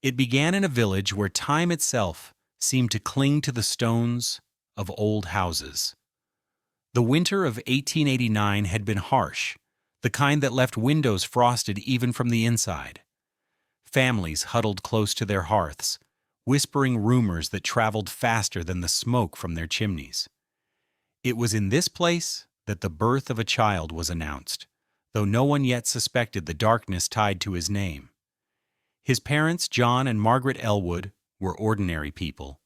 It began in a village where time itself seemed to cling to the stones of old houses. The winter of 1889 had been harsh, the kind that left windows frosted even from the inside. Families huddled close to their hearths, whispering rumors that traveled faster than the smoke from their chimneys. It was in this place that the birth of a child was announced, though no one yet suspected the darkness tied to his name. His parents, John and Margaret Elwood, were ordinary people,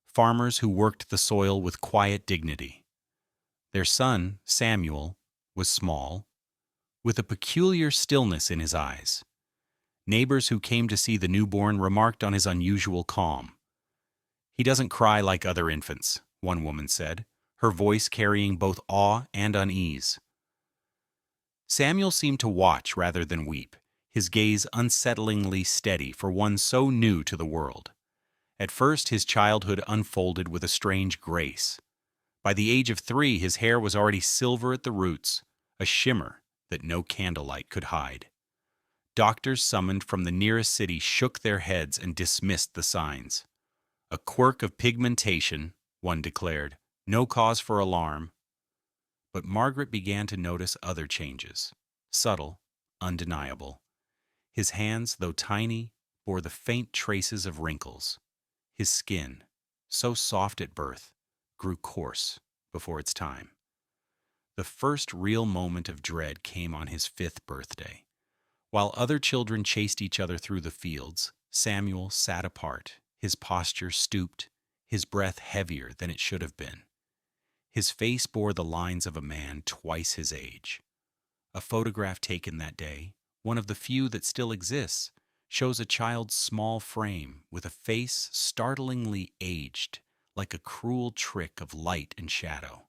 farmers who worked the soil with quiet dignity. Their son, Samuel, was small, with a peculiar stillness in his eyes. Neighbors who came to see the newborn remarked on his unusual calm. "He doesn't cry like other infants," one woman said, her voice carrying both awe and unease. Samuel seemed to watch rather than weep, his gaze unsettlingly steady for one so new to the world. At first, his childhood unfolded with a strange grace. By the age of 3, his hair was already silver at the roots, a shimmer that no candlelight could hide. Doctors summoned from the nearest city shook their heads and dismissed the signs. "A quirk of pigmentation," one declared, "no cause for alarm." But Margaret began to notice other changes, subtle, undeniable. His hands, though tiny, bore the faint traces of wrinkles. His skin, so soft at birth, grew coarse before its time. The first real moment of dread came on his 5th birthday. While other children chased each other through the fields, Samuel sat apart, his posture stooped, his breath heavier than it should have been. His face bore the lines of a man twice his age. A photograph taken that day, one of the few that still exists, shows a child's small frame with a face startlingly aged, like a cruel trick of light and shadow.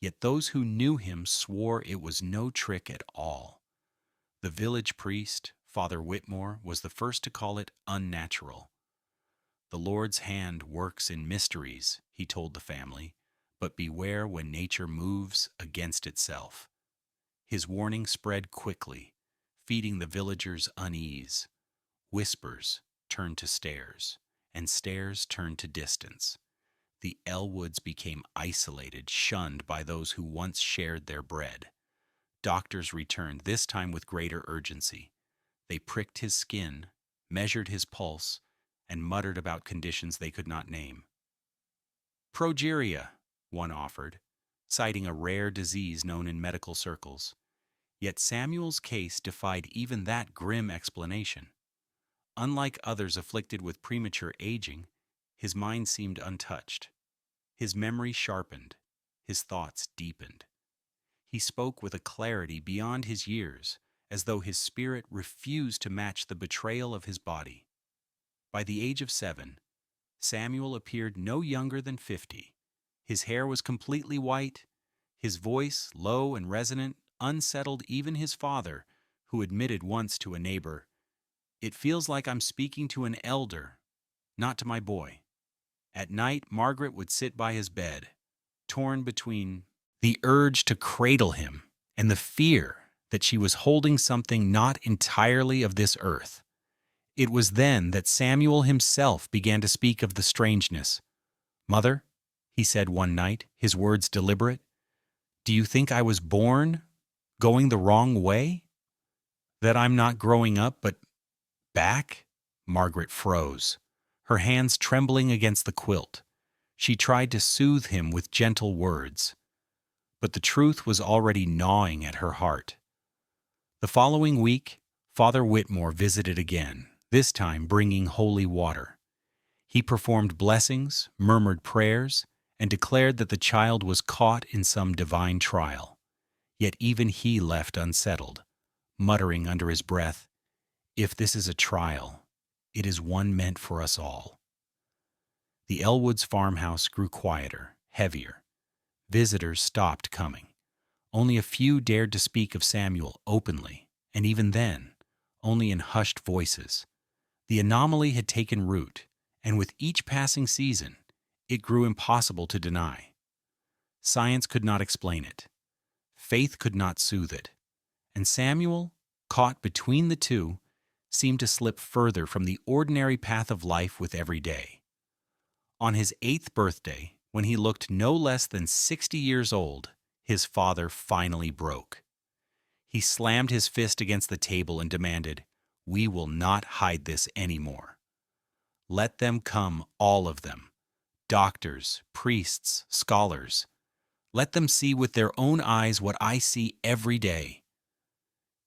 Yet those who knew him swore it was no trick at all. The village priest, Father Whitmore, was the first to call it unnatural. "The Lord's hand works in mysteries," he told the family, "but beware when nature moves against itself." His warning spread quickly, feeding the villagers' unease. Whispers turned to stares, and stares turned to distance. The Elwoods became isolated, shunned by those who once shared their bread. Doctors returned, this time with greater urgency. They pricked his skin, measured his pulse, and muttered about conditions they could not name. "Progeria," one offered, citing a rare disease known in medical circles. Yet Samuel's case defied even that grim explanation. Unlike others afflicted with premature aging, his mind seemed untouched. His memory sharpened, his thoughts deepened. He spoke with a clarity beyond his years, as though his spirit refused to match the betrayal of his body. By the age of 7, Samuel appeared no younger than 50. His hair was completely white, his voice, low and resonant, unsettled even his father, who admitted once to a neighbor, "It feels like I'm speaking to an elder, not to my boy." At night, Margaret would sit by his bed, torn between the urge to cradle him and the fear that she was holding something not entirely of this earth. It was then that Samuel himself began to speak of the strangeness. "Mother," he said one night, his words deliberate, "do you think I was born going the wrong way? That I'm not growing up, but back?" Margaret froze, her hands trembling against the quilt. She tried to soothe him with gentle words, but the truth was already gnawing at her heart. The following week, Father Whitmore visited again, this time bringing holy water. He performed blessings, murmured prayers, and declared that the child was caught in some divine trial. Yet even he left unsettled, muttering under his breath, "If this is a trial, it is one meant for us all." The Elwoods farmhouse grew quieter, heavier. Visitors stopped coming. Only a few dared to speak of Samuel openly, and even then, only in hushed voices. The anomaly had taken root, and with each passing season, it grew impossible to deny. Science could not explain it. Faith could not soothe it. And Samuel, caught between the two, seemed to slip further from the ordinary path of life with every day. On his 8th birthday, when he looked no less than 60 years old, his father finally broke. He slammed his fist against the table and demanded, "We will not hide this anymore. Let them come, all of them. Doctors, priests, scholars. Let them see with their own eyes what I see every day."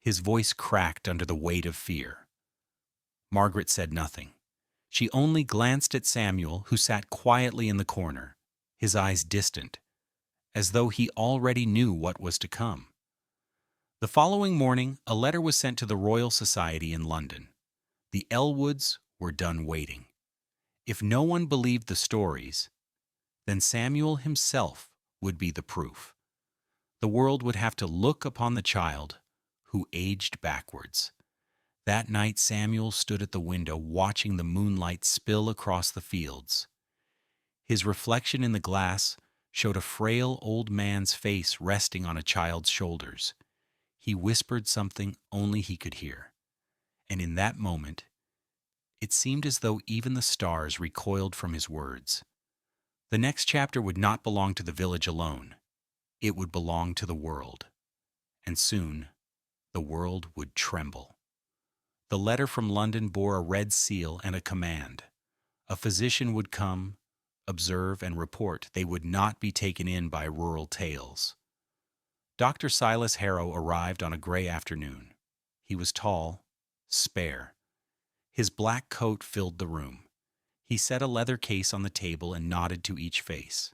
His voice cracked under the weight of fear. Margaret said nothing. She only glanced at Samuel, who sat quietly in the corner, his eyes distant, as though he already knew what was to come. The following morning, a letter was sent to the Royal Society in London. The Elwoods were done waiting. If no one believed the stories, then Samuel himself would be the proof. The world would have to look upon the child who aged backwards. That night Samuel stood at the window watching the moonlight spill across the fields. His reflection in the glass showed a frail old man's face resting on a child's shoulders. He whispered something only he could hear. And in that moment, it seemed as though even the stars recoiled from his words. The next chapter would not belong to the village alone. It would belong to the world. And soon, the world would tremble. The letter from London bore a red seal and a command. A physician would come, observe, and report. They would not be taken in by rural tales. Dr. Silas Harrow arrived on a gray afternoon. He was tall, spare. His black coat filled the room. He set a leather case on the table and nodded to each face.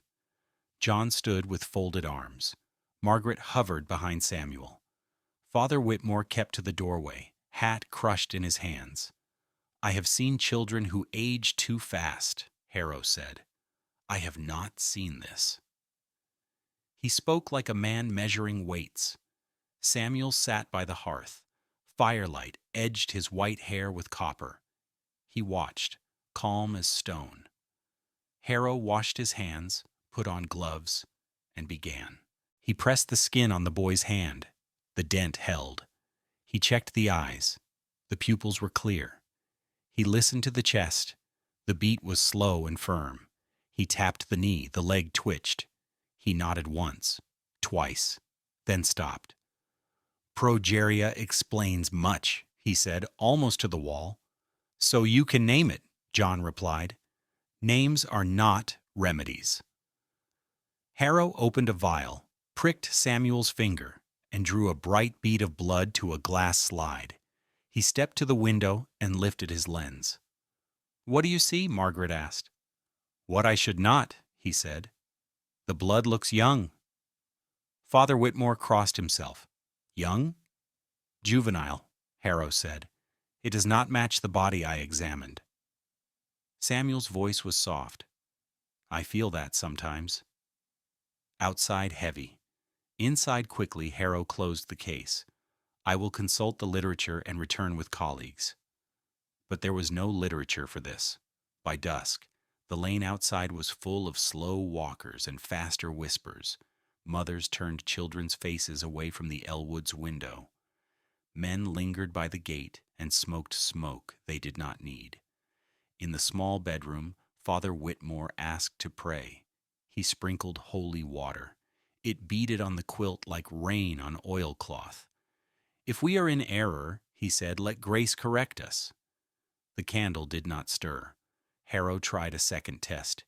John stood with folded arms. Margaret hovered behind Samuel. Father Whitmore kept to the doorway, hat crushed in his hands. "I have seen children who age too fast," Harrow said. "I have not seen this." He spoke like a man measuring weights. Samuel sat by the hearth. Firelight edged his white hair with copper. He watched, calm as stone. Harrow washed his hands, put on gloves, and began. He pressed the skin on the boy's hand. The dent held. He checked the eyes. The pupils were clear. He listened to the chest. The beat was slow and firm. He tapped the knee. The leg twitched. He nodded once, twice, then stopped. "Progeria explains much," he said, almost to the wall. "So you can name it," John replied. "Names are not remedies." Harrow opened a vial, pricked Samuel's finger, and drew a bright bead of blood to a glass slide. He stepped to the window and lifted his lens. "What do you see?" Margaret asked. "What I should not," he said. "The blood looks young." Father Whitmore crossed himself. "Young?" "Juvenile," Harrow said. "It does not match the body I examined." Samuel's voice was soft. "I feel that sometimes." Outside heavy. Inside quickly, Harrow closed the case. "I will consult the literature and return with colleagues." But there was no literature for this. By dusk, the lane outside was full of slow walkers and faster whispers. Mothers turned children's faces away from the Elwoods window. Men lingered by the gate and smoked smoke they did not need. In the small bedroom, Father Whitmore asked to pray. He sprinkled holy water. It beaded on the quilt like rain on oilcloth. "If we are in error," he said, "let grace correct us." The candle did not stir. Harrow tried a second test.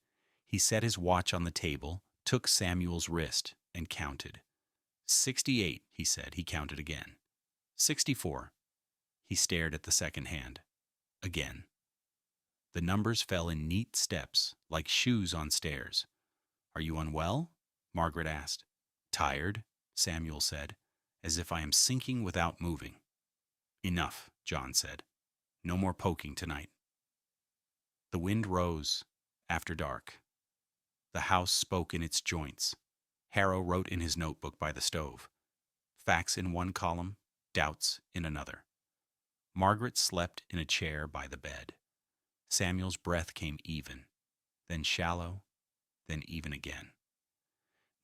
He set his watch on the table, took Samuel's wrist, and counted. 68, he said. He counted again. 64. He stared at the second hand. Again. The numbers fell in neat steps, like shoes on stairs. "Are you unwell?" Margaret asked. "Tired," Samuel said, "as if I am sinking without moving." "Enough," John said. "No more poking tonight." The wind rose, after dark. The house spoke in its joints. Harrow wrote in his notebook by the stove. Facts in one column, doubts in another. Margaret slept in a chair by the bed. Samuel's breath came even, then shallow, then even again.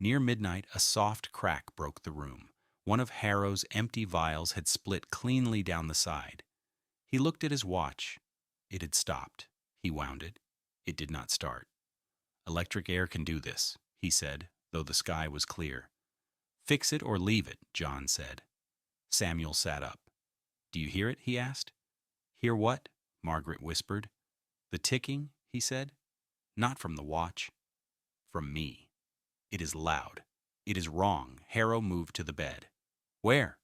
Near midnight, a soft crack broke the room. One of Harrow's empty vials had split cleanly down the side. He looked at his watch. It had stopped. He wound it. It did not start. Electric air can do this, he said, though the sky was clear. Fix it or leave it, John said. Samuel sat up. Do you hear it? He asked. Hear what? Margaret whispered. The ticking, he said. Not from the watch. From me. It is loud. It is wrong. Harrow moved to the bed. Where?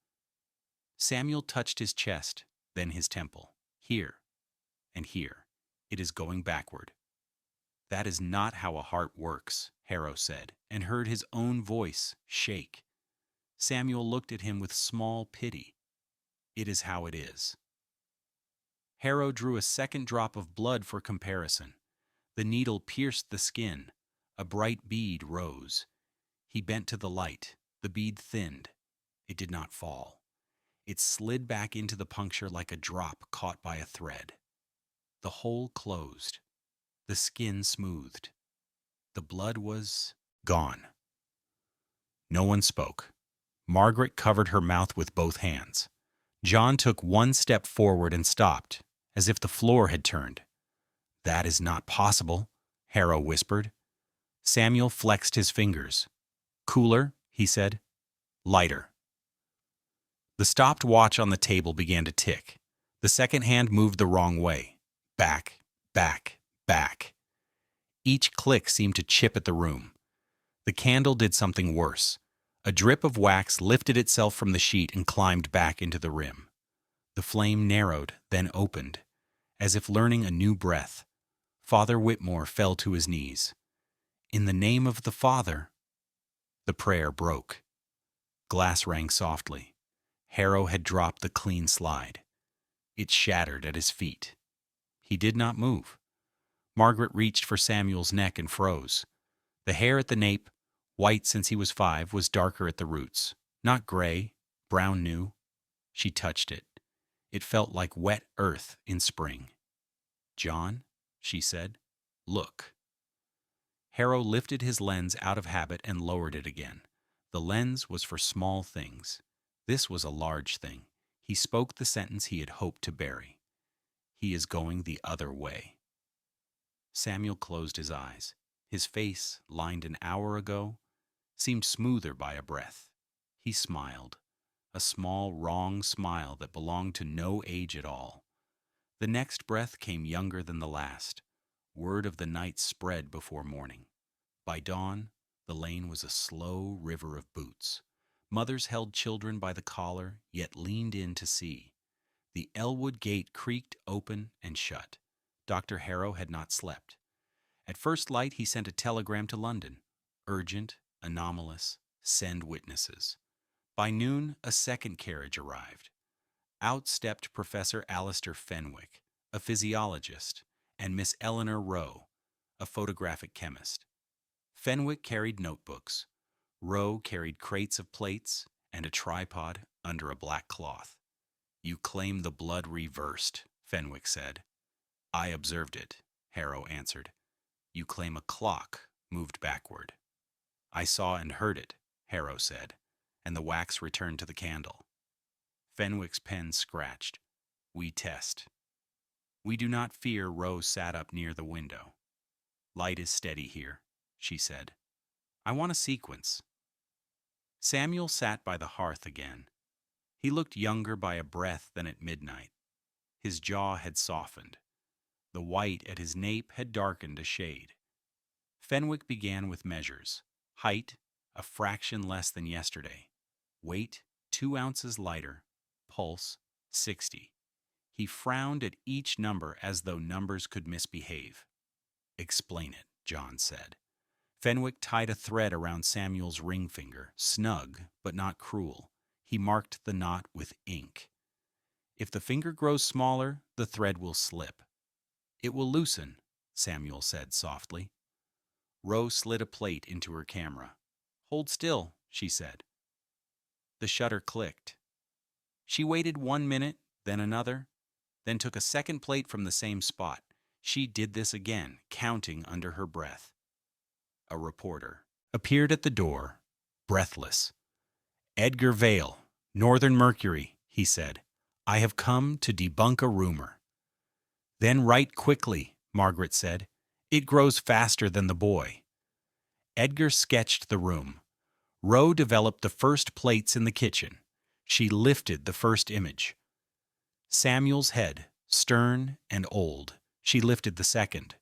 Samuel touched his chest, then his temple. Here. And here. It is going backward. That is not how a heart works, Harrow said, and heard his own voice shake. Samuel looked at him with small pity. It is how it is. Harrow drew a second drop of blood for comparison. The needle pierced the skin. A bright bead rose. He bent to the light. The bead thinned. It did not fall. It slid back into the puncture like a drop caught by a thread. The hole closed. The skin smoothed. The blood was gone. No one spoke. Margaret covered her mouth with both hands. John took one step forward and stopped, as if the floor had turned. That is not possible, Harrow whispered. Samuel flexed his fingers. Cooler, he said. Lighter. The stopped watch on the table began to tick. The second hand moved the wrong way. Back, back, back. Each click seemed to chip at the room. The candle did something worse. A drip of wax lifted itself from the sheet and climbed back into the rim. The flame narrowed, then opened, as if learning a new breath. Father Whitmore fell to his knees. In the name of the Father. The prayer broke. Glass rang softly. Harrow had dropped the clean slide. It shattered at his feet. He did not move. Margaret reached for Samuel's neck and froze. The hair at the nape, white since he was 5, was darker at the roots. Not gray, brown new. She touched it. It felt like wet earth in spring. John, she said, look. Harrow lifted his lens out of habit and lowered it again. The lens was for small things. This was a large thing. He spoke the sentence he had hoped to bury. He is going the other way. Samuel closed his eyes. His face, lined an hour ago, seemed smoother by a breath. He smiled, a small, wrong smile that belonged to no age at all. The next breath came younger than the last. Word of the night spread before morning. By dawn, the lane was a slow river of boots. Mothers held children by the collar, yet leaned in to see. The Elwood gate creaked open and shut. Dr. Harrow had not slept. At first light, he sent a telegram to London. Urgent, anomalous, send witnesses. By noon, a second carriage arrived. Out stepped Professor Alistair Fenwick, a physiologist, and Miss Eleanor Rowe, a photographic chemist. Fenwick carried notebooks. Rowe carried crates of plates and a tripod under a black cloth. You claim the blood reversed, Fenwick said. I observed it, Harrow answered. You claim a clock moved backward. I saw and heard it, Harrow said, and the wax returned to the candle. Fenwick's pen scratched. We test. We do not fear. Rowe sat up near the window. Light is steady here, she said. I want a sequence. Samuel sat by the hearth again. He looked younger by a breath than at midnight. His jaw had softened. The white at his nape had darkened a shade. Fenwick began with measures. Height, a fraction less than yesterday. Weight, 2 ounces lighter. Pulse, 60. He frowned at each number as though numbers could misbehave. Explain it, John said. Fenwick tied a thread around Samuel's ring finger, snug but not cruel. He marked the knot with ink. If the finger grows smaller, the thread will slip. It will loosen, Samuel said softly. Rowe slid a plate into her camera. Hold still, she said. The shutter clicked. She waited 1 minute, then another, then took a second plate from the same spot. She did this again, counting under her breath. A reporter appeared at the door, breathless. Edgar Vale, Northern Mercury, he said. I have come to debunk a rumor. Then write quickly, Margaret said. It grows faster than the boy. Edgar sketched the room. Roe developed the first plates in the kitchen. She lifted the first image. Samuel's head, stern and old. She lifted the second.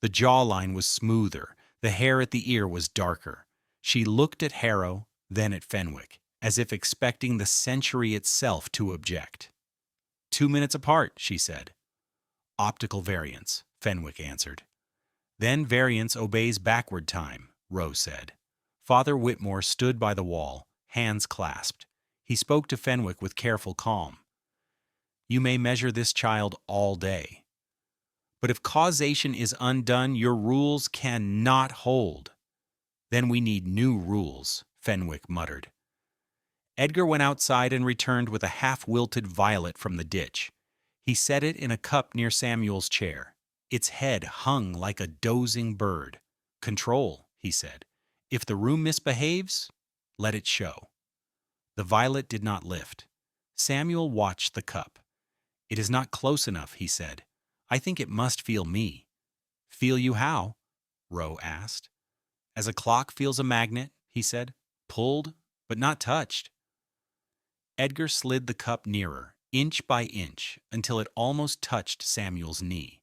The jawline was smoother. The hair at the ear was darker. She looked at Harrow, then at Fenwick, as if expecting the century itself to object. 2 minutes apart, she said. Optical variance, Fenwick answered. Then variance obeys backward time, Roe said. Father Whitmore stood by the wall, hands clasped. He spoke to Fenwick with careful calm. You may measure this child all day. But if causation is undone, your rules cannot hold. Then we need new rules, Fenwick muttered. Edgar went outside and returned with a half-wilted violet from the ditch. He set it in a cup near Samuel's chair. Its head hung like a dozing bird. Control, he said. If the room misbehaves, let it show. The violet did not lift. Samuel watched the cup. It is not close enough, he said. I think it must feel me. Feel you how? Roe asked. As a clock feels a magnet, he said. Pulled, but not touched. Edgar slid the cup nearer, inch by inch, until it almost touched Samuel's knee.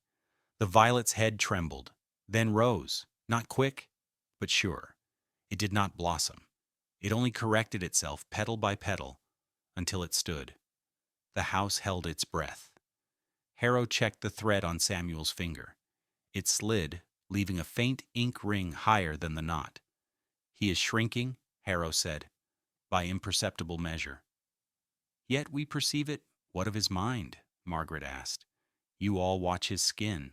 The violet's head trembled, then rose, not quick, but sure. It did not blossom. It only corrected itself petal by petal until it stood. The house held its breath. Harrow checked the thread on Samuel's finger. It slid, leaving a faint ink ring higher than the knot. He is shrinking, Harrow said, by imperceptible measure. Yet we perceive it. What of his mind? Margaret asked. You all watch his skin.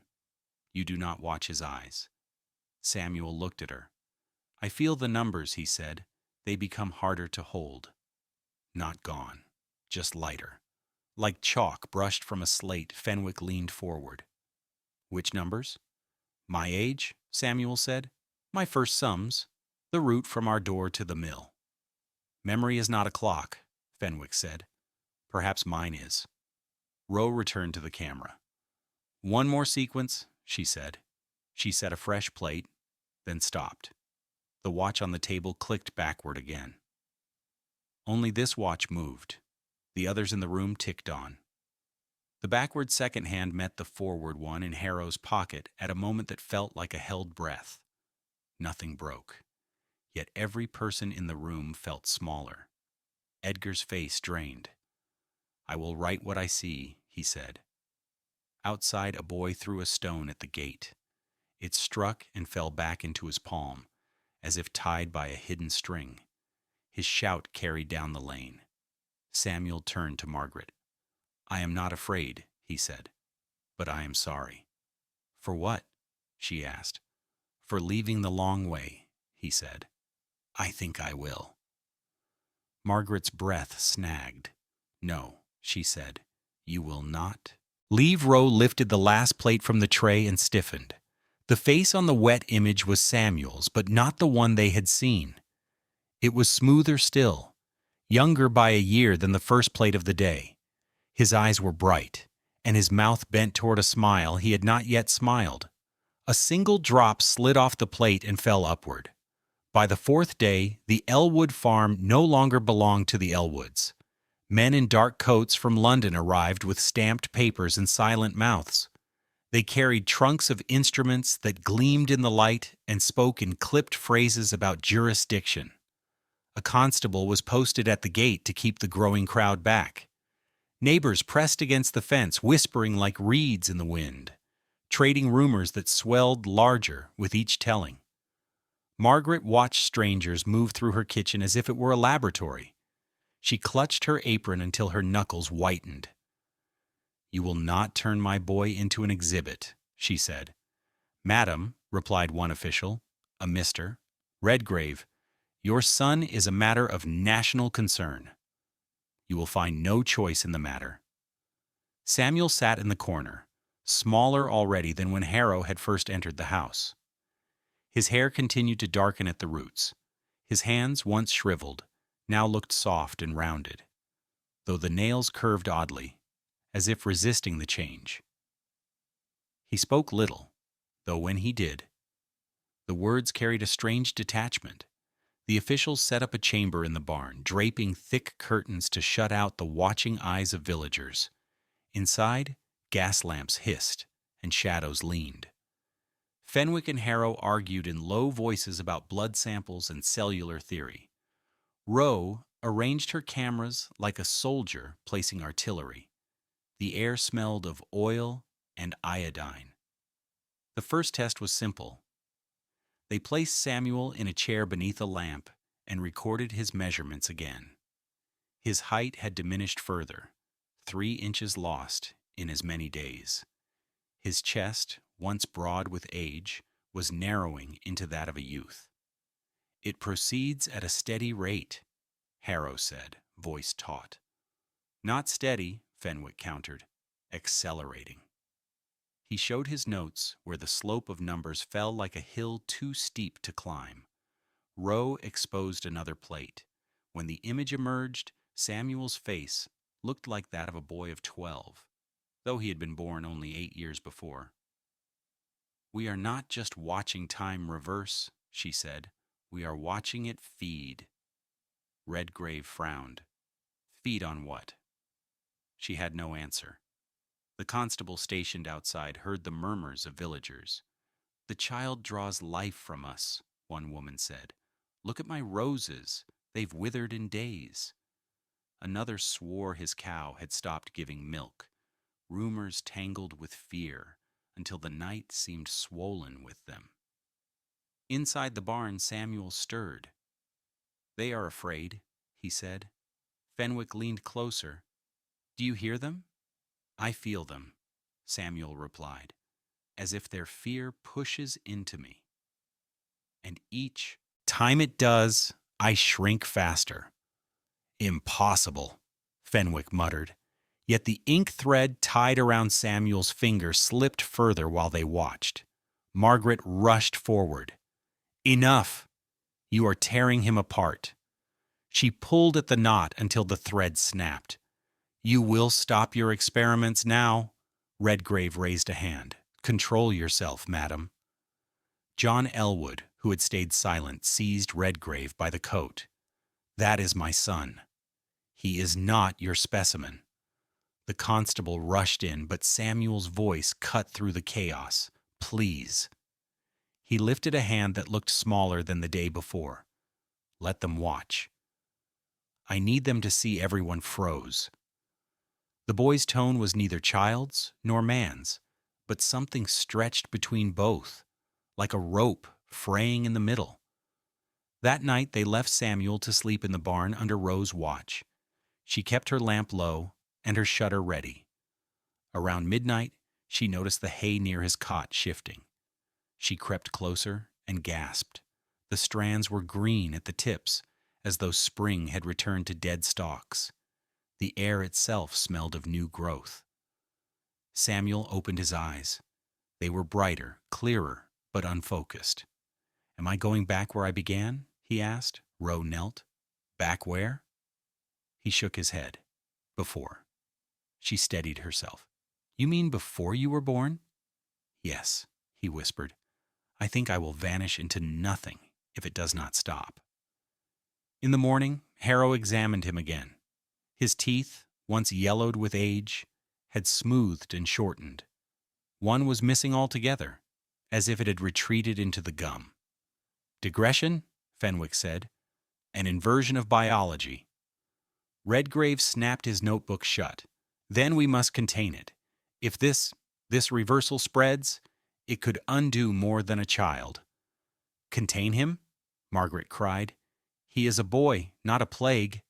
You do not watch his eyes. Samuel looked at her. I feel the numbers, he said. They become harder to hold. Not gone, just lighter. Like chalk brushed from a slate, Fenwick leaned forward. Which numbers? My age, Samuel said. My first sums. The route from our door to the mill. Memory is not a clock, Fenwick said. Perhaps mine is. Roe returned to the camera. One more sequence, she said. She set a fresh plate, then stopped. The watch on the table clicked backward again. Only this watch moved. The others in the room ticked on. The backward second hand met the forward one in Harrow's pocket at a moment that felt like a held breath. Nothing broke. Yet every person in the room felt smaller. Edgar's face drained. I will write what I see, he said. Outside, a boy threw a stone at the gate. It struck and fell back into his palm, as if tied by a hidden string. His shout carried down the lane. Samuel turned to Margaret. I am not afraid, he said, but I am sorry. For what? She asked. For leaving the long way, he said. I think I will. Margaret's breath snagged. No, she said, you will not. Leave Roe lifted the last plate from the tray and stiffened. The face on the wet image was Samuel's, but not the one they had seen. It was smoother still, younger by a year than the first plate of the day. His eyes were bright, and his mouth bent toward a smile he had not yet smiled. A single drop slid off the plate and fell upward. By the fourth day, the Elwood farm no longer belonged to the Elwoods. Men in dark coats from London arrived with stamped papers and silent mouths. They carried trunks of instruments that gleamed in the light and spoke in clipped phrases about jurisdiction. A constable was posted at the gate to keep the growing crowd back. Neighbors pressed against the fence, whispering like reeds in the wind, trading rumors that swelled larger with each telling. Margaret watched strangers move through her kitchen as if it were a laboratory. She clutched her apron until her knuckles whitened. You will not turn my boy into an exhibit, she said. Madam, replied one official, a Mr. Redgrave, your son is a matter of national concern. You will find no choice in the matter. Samuel sat in the corner, smaller already than when Harrow had first entered the house. His hair continued to darken at the roots. His hands, once shriveled, now looked soft and rounded. Though the nails curved oddly, as if resisting the change. He spoke little, though when he did, the words carried a strange detachment. The officials set up a chamber in the barn, draping thick curtains to shut out the watching eyes of villagers. Inside, gas lamps hissed and shadows leaned. Fenwick and Harrow argued in low voices about blood samples and cellular theory. Roe arranged her cameras like a soldier placing artillery. The air smelled of oil and iodine. The first test was simple. They placed Samuel in a chair beneath a lamp and recorded his measurements again. His height had diminished further, 3 inches lost in as many days. His chest, once broad with age, was narrowing into that of a youth. "It proceeds at a steady rate," Harrow said, voice taut. "Not steady," Fenwick countered, "accelerating." He showed his notes where the slope of numbers fell like a hill too steep to climb. Roe exposed another plate. When the image emerged, Samuel's face looked like that of a boy of 12, though he had been born only 8 years before. "We are not just watching time reverse," she said. "We are watching it feed." Redgrave frowned. "Feed on what?" She had no answer. The constable stationed outside heard the murmurs of villagers. "The child draws life from us," one woman said. "Look at my roses. They've withered in days." Another swore his cow had stopped giving milk. Rumors tangled with fear until the night seemed swollen with them. Inside the barn, Samuel stirred. "They are afraid," he said. Fenwick leaned closer. "Do you hear them?" "I feel them," Samuel replied, "as if their fear pushes into me. And each time it does, I shrink faster." "Impossible," Fenwick muttered. Yet the ink thread tied around Samuel's finger slipped further while they watched. Margaret rushed forward. "Enough! You are tearing him apart." She pulled at the knot until the thread snapped. "You will stop your experiments now." Redgrave raised a hand. "Control yourself, madam." John Elwood, who had stayed silent, seized Redgrave by the coat. "That is my son. He is not your specimen." The constable rushed in, but Samuel's voice cut through the chaos. "Please." He lifted a hand that looked smaller than the day before. "Let them watch. I need them to see." Everyone froze. The boy's tone was neither child's nor man's, but something stretched between both, like a rope fraying in the middle. That night they left Samuel to sleep in the barn under Roe's watch. She kept her lamp low and her shutter ready. Around midnight, she noticed the hay near his cot shifting. She crept closer and gasped. The strands were green at the tips, as though spring had returned to dead stalks. The air itself smelled of new growth. Samuel opened his eyes. They were brighter, clearer, but unfocused. "Am I going back where I began?" he asked. Roe knelt. "Back where?" He shook his head. "Before." She steadied herself. "You mean before you were born?" "Yes," he whispered. "I think I will vanish into nothing if it does not stop." In the morning, Harrow examined him again. His teeth, once yellowed with age, had smoothed and shortened. One was missing altogether, as if it had retreated into the gum. "Digression," Fenwick said. "An inversion of biology." Redgrave snapped his notebook shut. "Then we must contain it. If this reversal spreads, it could undo more than a child." "Contain him?" Margaret cried. "He is a boy, not a plague."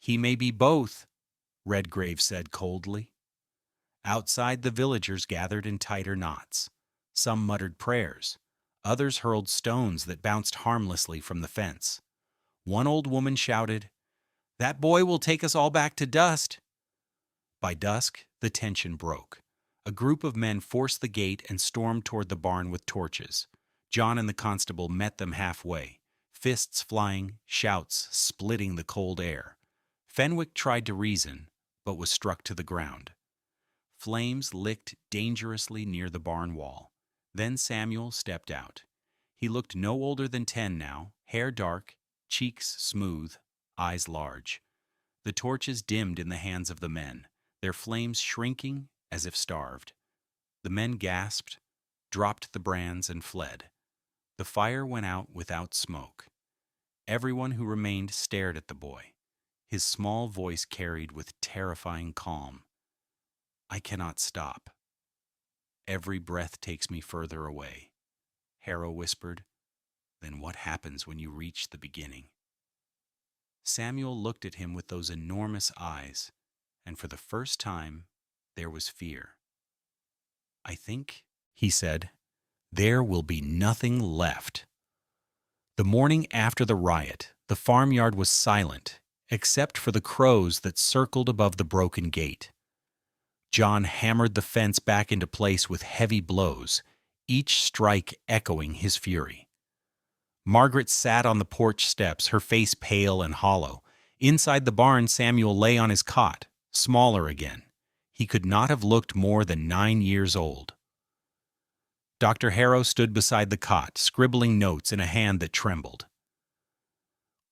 "He may be both," Redgrave said coldly. Outside, the villagers gathered in tighter knots. Some muttered prayers. Others hurled stones that bounced harmlessly from the fence. One old woman shouted, "That boy will take us all back to dust." By dusk, the tension broke. A group of men forced the gate and stormed toward the barn with torches. John and the constable met them halfway, fists flying, shouts splitting the cold air. Fenwick tried to reason, but was struck to the ground. Flames licked dangerously near the barn wall. Then Samuel stepped out. He looked no older than 10 now, hair dark, cheeks smooth, eyes large. The torches dimmed in the hands of the men, their flames shrinking as if starved. The men gasped, dropped the brands, and fled. The fire went out without smoke. Everyone who remained stared at the boy. His small voice carried with terrifying calm. "I cannot stop. Every breath takes me further away." Harrow whispered. "Then what happens when you reach the beginning?" Samuel looked at him with those enormous eyes, and for the first time, there was fear. "I think," he said, "there will be nothing left." The morning after the riot, the farmyard was silent, except for the crows that circled above the broken gate. John hammered the fence back into place with heavy blows, each strike echoing his fury. Margaret sat on the porch steps, her face pale and hollow. Inside the barn, Samuel lay on his cot, smaller again. He could not have looked more than 9 years old. Dr. Harrow stood beside the cot, scribbling notes in a hand that trembled.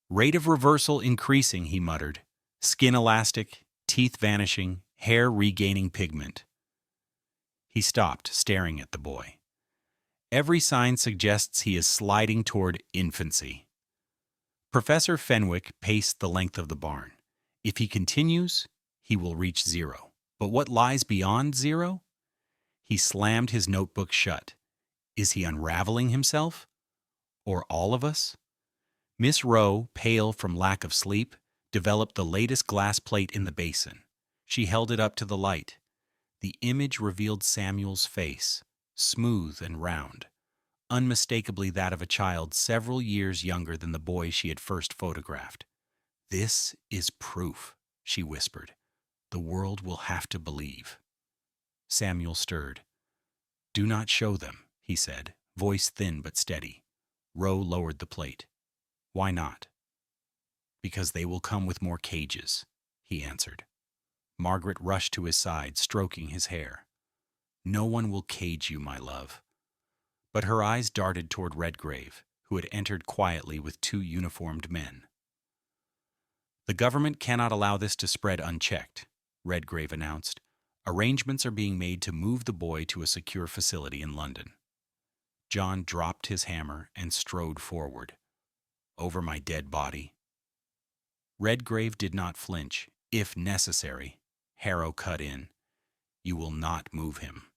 "Rate of reversal increasing," he muttered. "Skin elastic, teeth vanishing, hair regaining pigment." He stopped, staring at the boy. "Every sign suggests he is sliding toward infancy." Professor Fenwick paced the length of the barn. "If he continues, he will reach 0. But what lies beyond 0? He slammed his notebook shut. "Is he unraveling himself? Or all of us?" Miss Rowe, pale from lack of sleep, developed the latest glass plate in the basin. She held it up to the light. The image revealed Samuel's face, smooth and round, unmistakably that of a child several years younger than the boy she had first photographed. "This is proof," she whispered. "The world will have to believe." Samuel stirred. "Do not show them," he said, voice thin but steady. Rowe lowered the plate. "Why not?" "Because they will come with more cages," he answered. Margaret rushed to his side, stroking his hair. "No one will cage you, my love." But her eyes darted toward Redgrave, who had entered quietly with 2 uniformed men. "The government cannot allow this to spread unchecked," Redgrave announced. "Arrangements are being made to move the boy to a secure facility in London." John dropped his hammer and strode forward. "Over my dead body." Redgrave did not flinch. "If necessary," Harrow cut in. "You will not move him.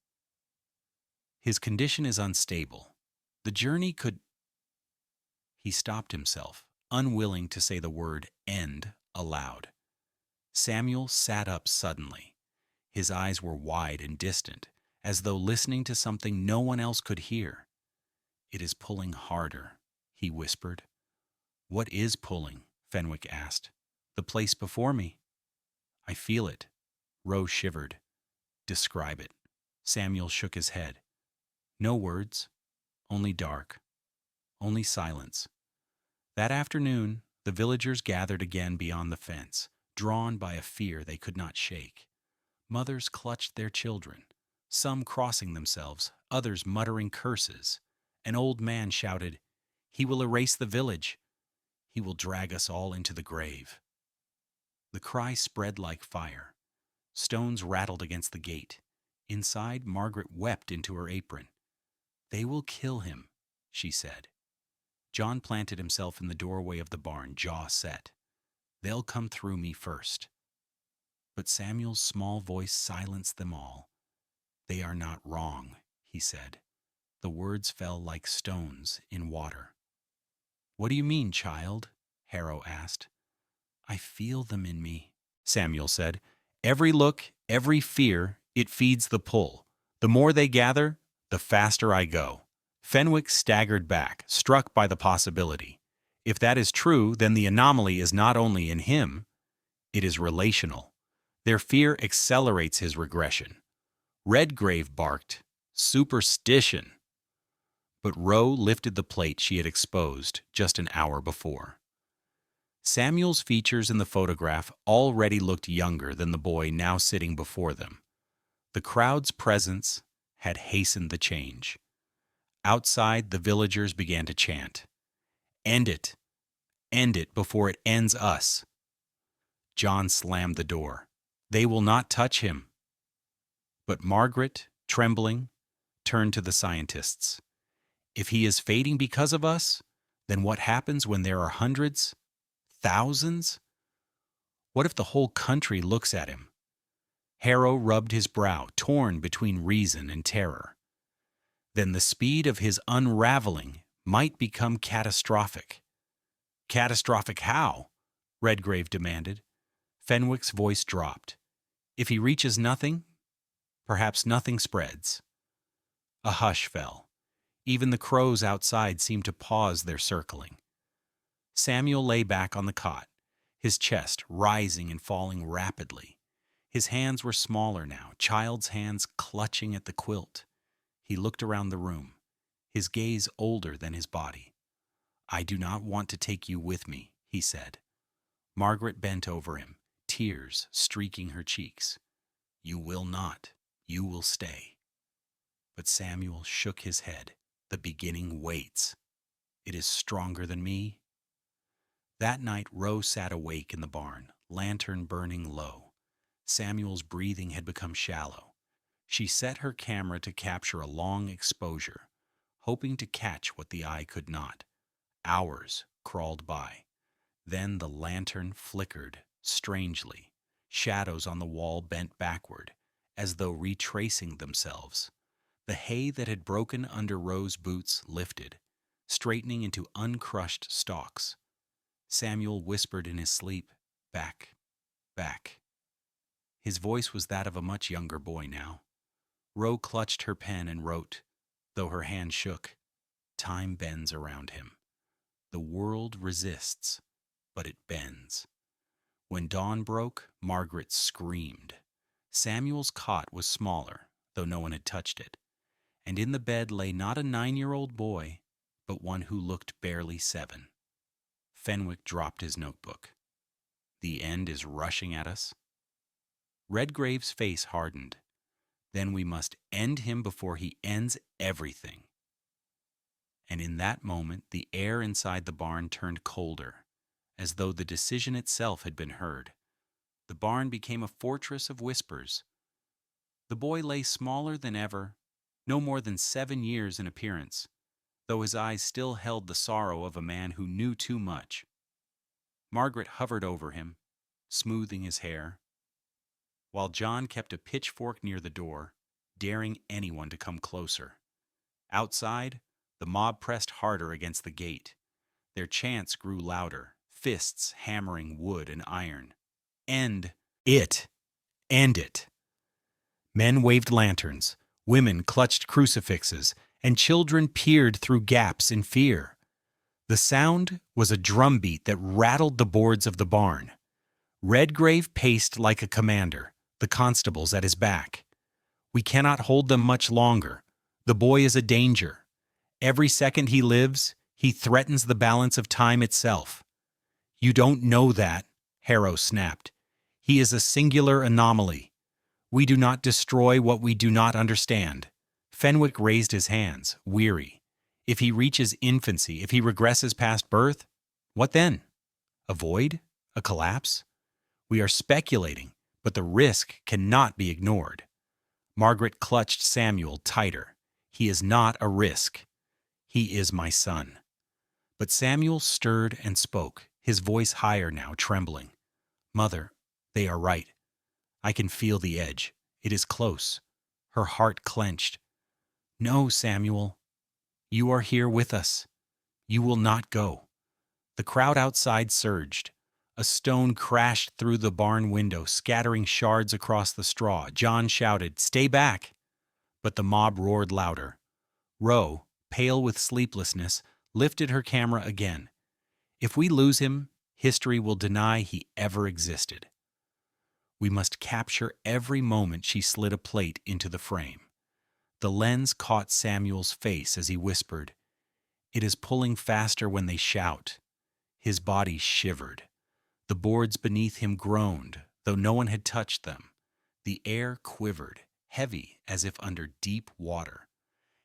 His condition is unstable. The journey could—" He stopped himself, unwilling to say the word "end" aloud. Samuel sat up suddenly. His eyes were wide and distant, as though listening to something no one else could hear. "It is pulling harder," he whispered. "What is pulling?" Fenwick asked. "The place before me." "I feel it." Rowe shivered. "Describe it." Samuel shook his head. "No words. Only dark. Only silence." That afternoon, the villagers gathered again beyond the fence, drawn by a fear they could not shake. Mothers clutched their children, some crossing themselves, others muttering curses. An old man shouted, "He will erase the village. He will drag us all into the grave." The cry spread like fire. Stones rattled against the gate. Inside, Margaret wept into her apron. "They will kill him," she said. John planted himself in the doorway of the barn, jaw set. "They'll come through me first." But Samuel's small voice silenced them all. "They are not wrong," he said. The words fell like stones in water. "What do you mean, child?" Harrow asked. "I feel them in me," Samuel said. "Every look, every fear, it feeds the pull. The more they gather, the faster I go." Fenwick staggered back, struck by the possibility. If that is true, then the anomaly is not only in him, it is relational. Their fear accelerates his regression. Redgrave barked, "Superstition!" But Rowe lifted the plate she had exposed just an hour before. Samuel's features in the photograph already looked younger than the boy now sitting before them. The crowd's presence had hastened the change. Outside, the villagers began to chant, "End it! End it before it ends us!" John slammed the door. "They will not touch him." But Margaret, trembling, turned to the scientists. "If he is fading because of us, then what happens when there are hundreds, thousands? What if the whole country looks at him?" Harrow rubbed his brow, torn between reason and terror. Then the speed of his unraveling might become catastrophic. "Catastrophic how?" Redgrave demanded. Fenwick's voice dropped. "If he reaches nothing, perhaps nothing spreads." A hush fell. Even the crows outside seemed to pause their circling. Samuel lay back on the cot, his chest rising and falling rapidly. His hands were smaller now, child's hands clutching at the quilt. He looked around the room, his gaze older than his body. "I do not want to take you with me," he said. Margaret bent over him, tears streaking her cheeks. "You will not. You will stay." But Samuel shook his head. "The beginning waits. It is stronger than me." That night, Rose sat awake in the barn, lantern burning low. Samuel's breathing had become shallow. She set her camera to capture a long exposure, hoping to catch what the eye could not. Hours crawled by. Then the lantern flickered strangely. Shadows on the wall bent backward, as though retracing themselves. The hay that had broken under Rose's boots lifted, straightening into uncrushed stalks. Samuel whispered in his sleep, "Back, back." His voice was that of a much younger boy now. Rose clutched her pen and wrote, though her hand shook, "Time bends around him. The world resists, but it bends." When dawn broke, Margaret screamed. Samuel's cot was smaller, though no one had touched it, and in the bed lay not a 9-year-old boy, but one who looked barely 7. Fenwick dropped his notebook. "The end is rushing at us?" Redgrave's face hardened. "Then we must end him before he ends everything." And in that moment, the air inside the barn turned colder, as though the decision itself had been heard. The barn became a fortress of whispers. The boy lay smaller than ever, no more than 7 years in appearance, though his eyes still held the sorrow of a man who knew too much. Margaret hovered over him, smoothing his hair, while John kept a pitchfork near the door, daring anyone to come closer. Outside, the mob pressed harder against the gate. Their chants grew louder, fists hammering wood and iron. "End it! End it!" Men waved lanterns, women clutched crucifixes, and children peered through gaps in fear. The sound was a drumbeat that rattled the boards of the barn. Redgrave paced like a commander, the constables at his back. "We cannot hold them much longer. The boy is a danger. Every second he lives, he threatens the balance of time itself." "You don't know that," Harrow snapped. "He is a singular anomaly. We do not destroy what we do not understand." Fenwick raised his hands, weary. "If he reaches infancy, if he regresses past birth, what then? A void? A collapse? We are speculating, but the risk cannot be ignored." Margaret clutched Samuel tighter. "He is not a risk. He is my son." But Samuel stirred and spoke, his voice higher now, trembling. "Mother, they are right. I can feel the edge. It is close." Her heart clenched. "No, Samuel. You are here with us. You will not go." The crowd outside surged. A stone crashed through the barn window, scattering shards across the straw. John shouted, "Stay back!" But the mob roared louder. Rose, pale with sleeplessness, lifted her camera again. "If we lose him, history will deny he ever existed." We must capture every moment she slid a plate into the frame. The lens caught Samuel's face as he whispered, "It is pulling faster when they shout." His body shivered. The boards beneath him groaned, though no one had touched them. The air quivered, heavy as if under deep water.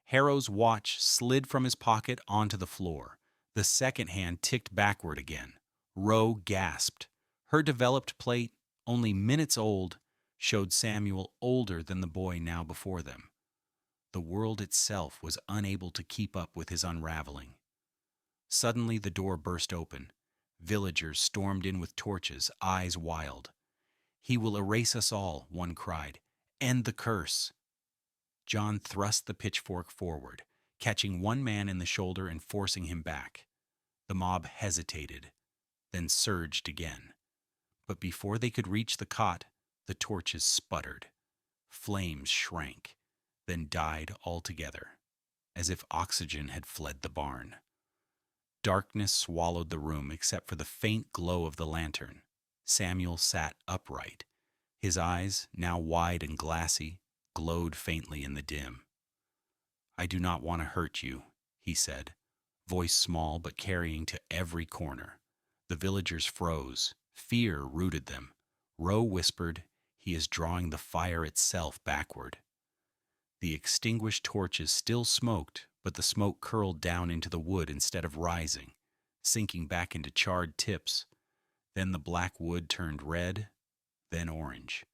Harrow's watch slid from his pocket onto the floor. The second hand ticked backward again. Roe gasped. Her developed plate, only minutes old, showed Samuel older than the boy now before them. The world itself was unable to keep up with his unraveling. Suddenly the door burst open. Villagers stormed in with torches, eyes wild. "He will erase us all," one cried. "End the curse." John thrust the pitchfork forward, catching one man in the shoulder and forcing him back. The mob hesitated, then surged again. But before they could reach the cot, the torches sputtered. Flames shrank, then died altogether, as if oxygen had fled the barn. Darkness swallowed the room except for the faint glow of the lantern. Samuel sat upright. His eyes, now wide and glassy, glowed faintly in the dim. "I do not want to hurt you," he said, voice small but carrying to every corner. The villagers froze. Fear rooted them. Roe whispered, "He is drawing the fire itself backward." The extinguished torches still smoked, but the smoke curled down into the wood instead of rising, sinking back into charred tips. Then the black wood turned red, then orange.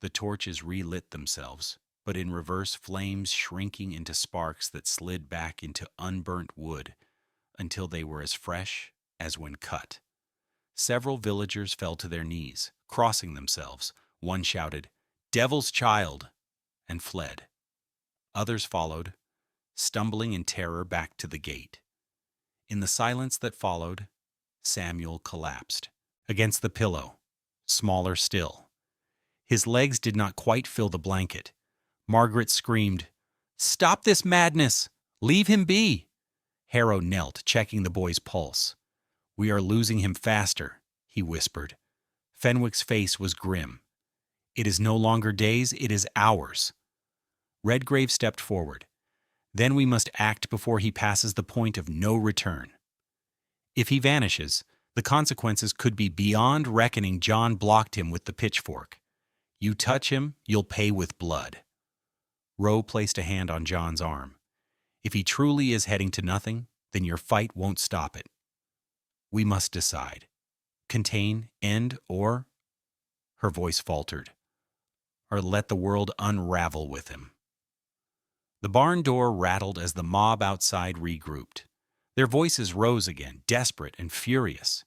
The torches relit themselves, but in reverse, flames shrinking into sparks that slid back into unburnt wood until they were as fresh as when cut. Several villagers fell to their knees, crossing themselves. One shouted, "Devil's child!" and fled. Others followed, stumbling in terror back to the gate. In the silence that followed, Samuel collapsed against the pillow, smaller still. His legs did not quite fill the blanket. Margaret screamed, "Stop this madness! Leave him be!" Harrow knelt, checking the boy's pulse. "We are losing him faster," he whispered. Fenwick's face was grim. "It is no longer days, it is hours." Redgrave stepped forward. "Then we must act before he passes the point of no return. If he vanishes, the consequences could be beyond reckoning." John blocked him with the pitchfork. "You touch him, you'll pay with blood." Roe placed a hand on John's arm. "If he truly is heading to nothing, then your fight won't stop it. We must decide. Contain, end, or—" her voice faltered, "or let the world unravel with him." The barn door rattled as the mob outside regrouped. Their voices rose again, desperate and furious.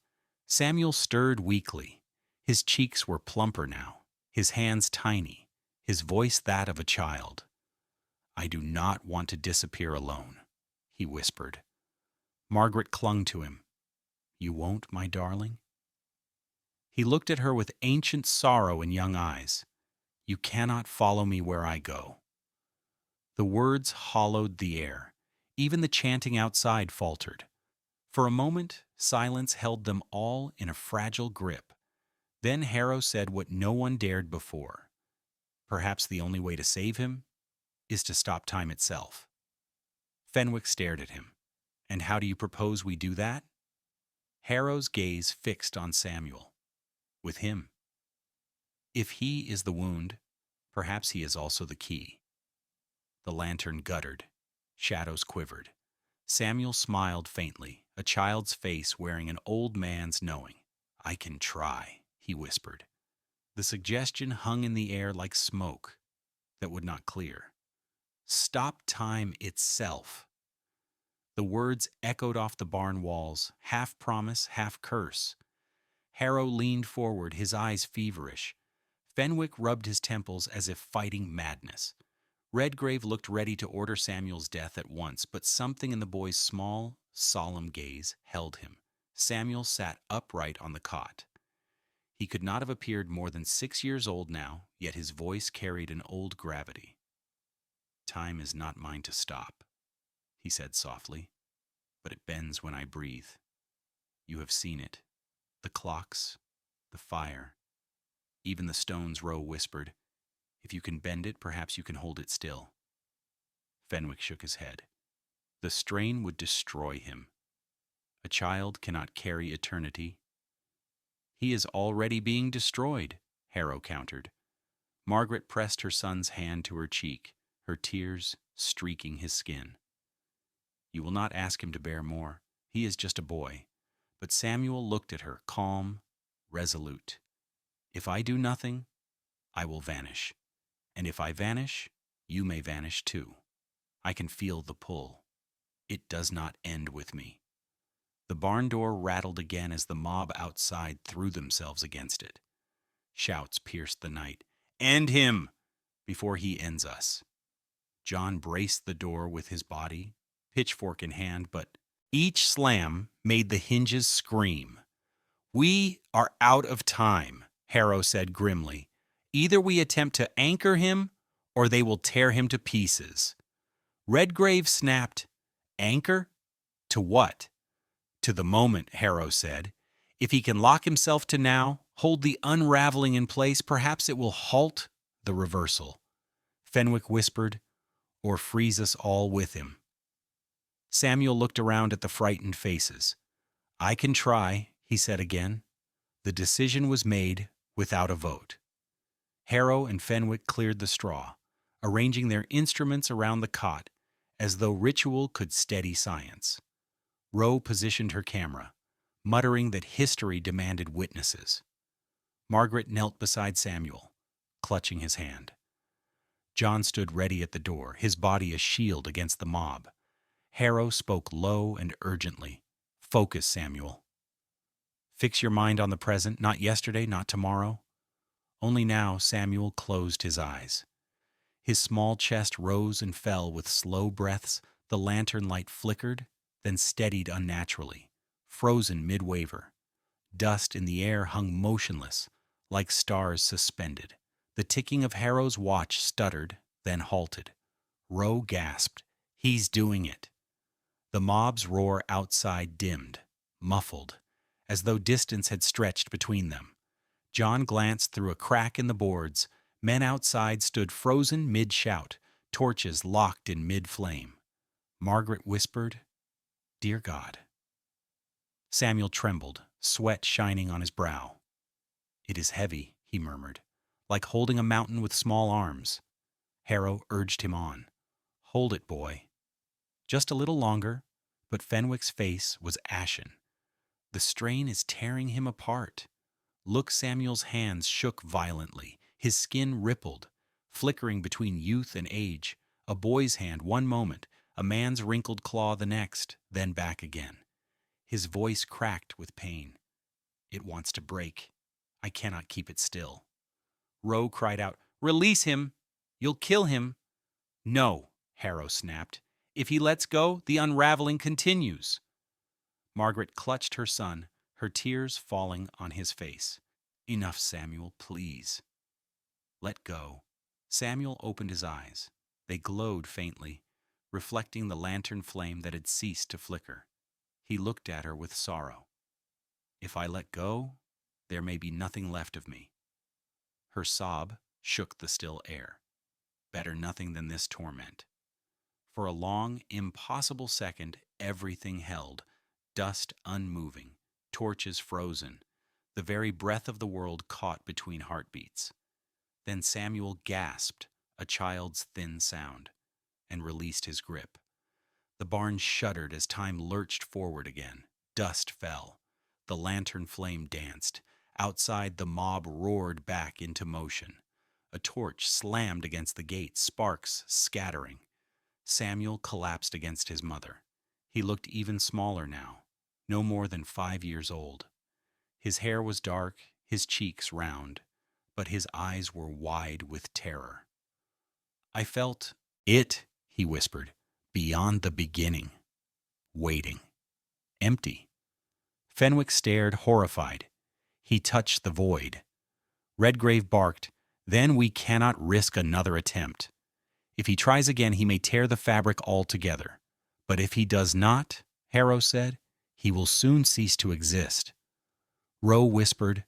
Samuel stirred weakly. His cheeks were plumper now, his hands tiny, his voice that of a child. "I do not want to disappear alone," he whispered. Margaret clung to him. "You won't, my darling?" He looked at her with ancient sorrow in young eyes. "You cannot follow me where I go." The words hollowed the air. Even the chanting outside faltered. For a moment, silence held them all in a fragile grip. Then Harrow said what no one dared before. "Perhaps the only way to save him is to stop time itself." Fenwick stared at him. "And how do you propose we do that?" Harrow's gaze fixed on Samuel. "With him. If he is the wound, perhaps he is also the key." The lantern guttered. Shadows quivered. Samuel smiled faintly, a child's face wearing an old man's knowing. "I can try," he whispered. The suggestion hung in the air like smoke that would not clear. "Stop time itself." The words echoed off the barn walls, half promise, half curse. Harrow leaned forward, his eyes feverish. Fenwick rubbed his temples as if fighting madness. Redgrave looked ready to order Samuel's death at once, but something in the boy's small, solemn gaze held him. Samuel sat upright on the cot. He could not have appeared more than 6 years old now, yet his voice carried an old gravity. "Time is not mine to stop," he said softly, "but it bends when I breathe. You have seen it. The clocks, the fire, even the stones," Roe whispered. "If you can bend it, perhaps you can hold it still." Fenwick shook his head. "The strain would destroy him. A child cannot carry eternity." "He is already being destroyed," Harrow countered. Margaret pressed her son's hand to her cheek, her tears streaking his skin. "You will not ask him to bear more. He is just a boy." But Samuel looked at her, calm, resolute. "If I do nothing, I will vanish. And if I vanish, you may vanish too. I can feel the pull. It does not end with me." The barn door rattled again as the mob outside threw themselves against it. Shouts pierced the night. "End him before he ends us." John braced the door with his body, pitchfork in hand, but each slam made the hinges scream. "We are out of time," Harrow said grimly. "Either we attempt to anchor him, or they will tear him to pieces." Redgrave snapped, "Anchor? To what?" "To the moment," Harrow said. "If he can lock himself to now, hold the unraveling in place, perhaps it will halt the reversal." Fenwick whispered, "Or freeze us all with him." Samuel looked around at the frightened faces. "I can try," he said again. The decision was made without a vote. Harrow and Fenwick cleared the straw, arranging their instruments around the cot as though ritual could steady science. Rowe positioned her camera, muttering that history demanded witnesses. Margaret knelt beside Samuel, clutching his hand. John stood ready at the door, his body a shield against the mob. Harrow spoke low and urgently. "Focus, Samuel. Fix your mind on the present, not yesterday, not tomorrow." Only now Samuel closed his eyes. His small chest rose and fell with slow breaths. The lantern light flickered, then steadied unnaturally, frozen mid-waver. Dust in the air hung motionless, like stars suspended. The ticking of Harrow's watch stuttered, then halted. Rowe gasped, "He's doing it." The mob's roar outside dimmed, muffled, as though distance had stretched between them. John glanced through a crack in the boards. Men outside stood frozen mid-shout, torches locked in mid-flame. Margaret whispered, "Dear God." Samuel trembled, sweat shining on his brow. "It is heavy," he murmured, "like holding a mountain with small arms." Harrow urged him on. "Hold it, boy." Just a little longer, but Fenwick's face was ashen. "The strain is tearing him apart." Look, Samuel's hands shook violently. His skin rippled, flickering between youth and age. A boy's hand one moment, a man's wrinkled claw the next, then back again. His voice cracked with pain. "It wants to break. I cannot keep it still." Rowe cried out, "Release him! You'll kill him!" "No," Harrow snapped. "If he lets go, the unraveling continues." Margaret clutched her son, her tears falling on his face. "Enough, Samuel, please." "Let go." Samuel opened his eyes. They glowed faintly, reflecting the lantern flame that had ceased to flicker. He looked at her with sorrow. "If I let go, there may be nothing left of me." Her sob shook the still air. Better nothing than this torment. For a long, impossible second, everything held, dust unmoving, torches frozen, the very breath of the world caught between heartbeats. Then Samuel gasped, a child's thin sound, and released his grip. The barn shuddered as time lurched forward again. Dust fell. The lantern flame danced. Outside, the mob roared back into motion. A torch slammed against the gate, sparks scattering. Samuel collapsed against his mother. He looked even smaller now, no more than 5 years old. His hair was dark, his cheeks round, but his eyes were wide with terror. "I felt it," he whispered, "beyond the beginning. Waiting. Empty." Fenwick stared, horrified. He touched the void. Redgrave barked, "Then we cannot risk another attempt. If he tries again, he may tear the fabric altogether. But if he does not," Harrow said, "he will soon cease to exist." Rowe whispered,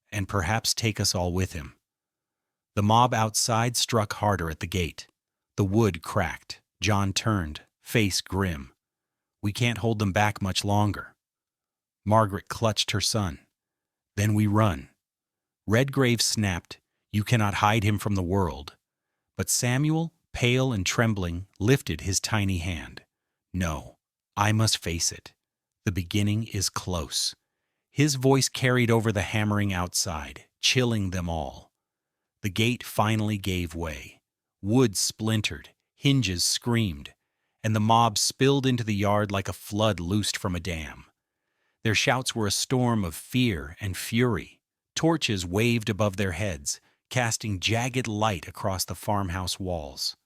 "And perhaps take us all with him." The mob outside struck harder at the gate. The wood cracked. John turned, face grim. "We can't hold them back much longer." Margaret clutched her son. "Then we run." Redgrave snapped, You cannot hide him from the world. But Samuel, pale and trembling, lifted his tiny hand. No, I must face it. The beginning is close. His voice carried over the hammering outside, chilling them all. The gate finally gave way. Wood splintered, hinges screamed, and the mob spilled into the yard like a flood loosed from a dam. Their shouts were a storm of fear and fury. Torches waved above their heads, casting jagged light across the farmhouse walls.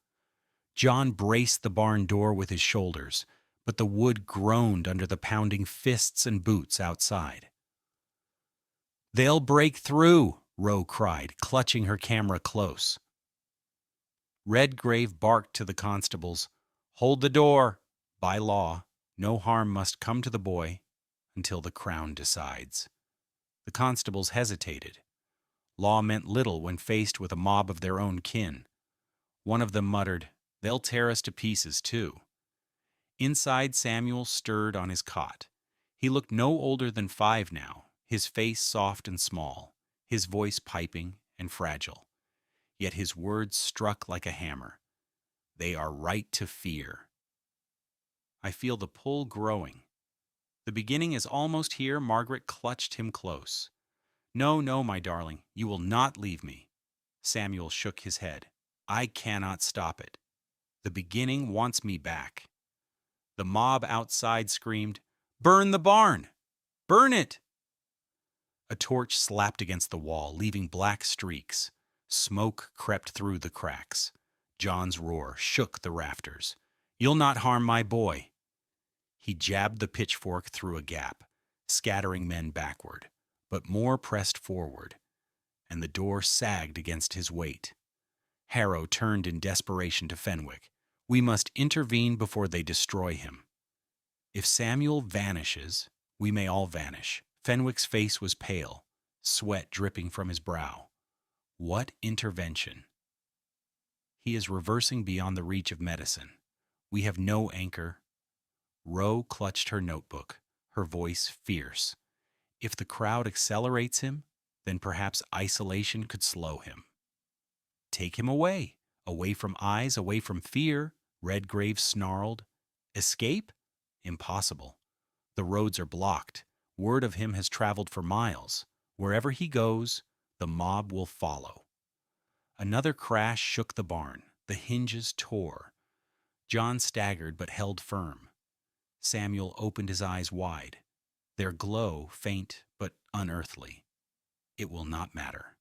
John braced the barn door with his shoulders, but the wood groaned under the pounding fists and boots outside. "They'll break through," Roe cried, clutching her camera close. Redgrave barked to the constables, "Hold the door. By law, no harm must come to the boy until the Crown decides." The constables hesitated. Law meant little when faced with a mob of their own kin. One of them muttered, "They'll tear us to pieces, too." Inside, Samuel stirred on his cot. He looked no older than 5 now, his face soft and small, his voice piping and fragile. Yet his words struck like a hammer. "They are right to fear." I feel the pull growing. The beginning is almost here. Margaret clutched him close. "No, no, my darling, you will not leave me." Samuel shook his head. "I cannot stop it. The beginning wants me back." The mob outside screamed, "Burn the barn! Burn it!" A torch slapped against the wall, leaving black streaks. Smoke crept through the cracks. John's roar shook the rafters. "You'll not harm my boy." He jabbed the pitchfork through a gap, scattering men backward, but more pressed forward, and the door sagged against his weight. Harrow turned in desperation to Fenwick. "We must intervene before they destroy him. If Samuel vanishes, we may all vanish." Fenwick's face was pale, sweat dripping from his brow. What intervention? "He is reversing beyond the reach of medicine. We have no anchor." Roe clutched her notebook, her voice fierce. "If the crowd accelerates him, then perhaps isolation could slow him." "Take him away, away from eyes, away from fear," Redgrave snarled. "Escape? Impossible. The roads are blocked. Word of him has traveled for miles. Wherever he goes, the mob will follow." Another crash shook the barn. The hinges tore. John staggered but held firm. Samuel opened his eyes wide, their glow faint but unearthly. "It will not matter."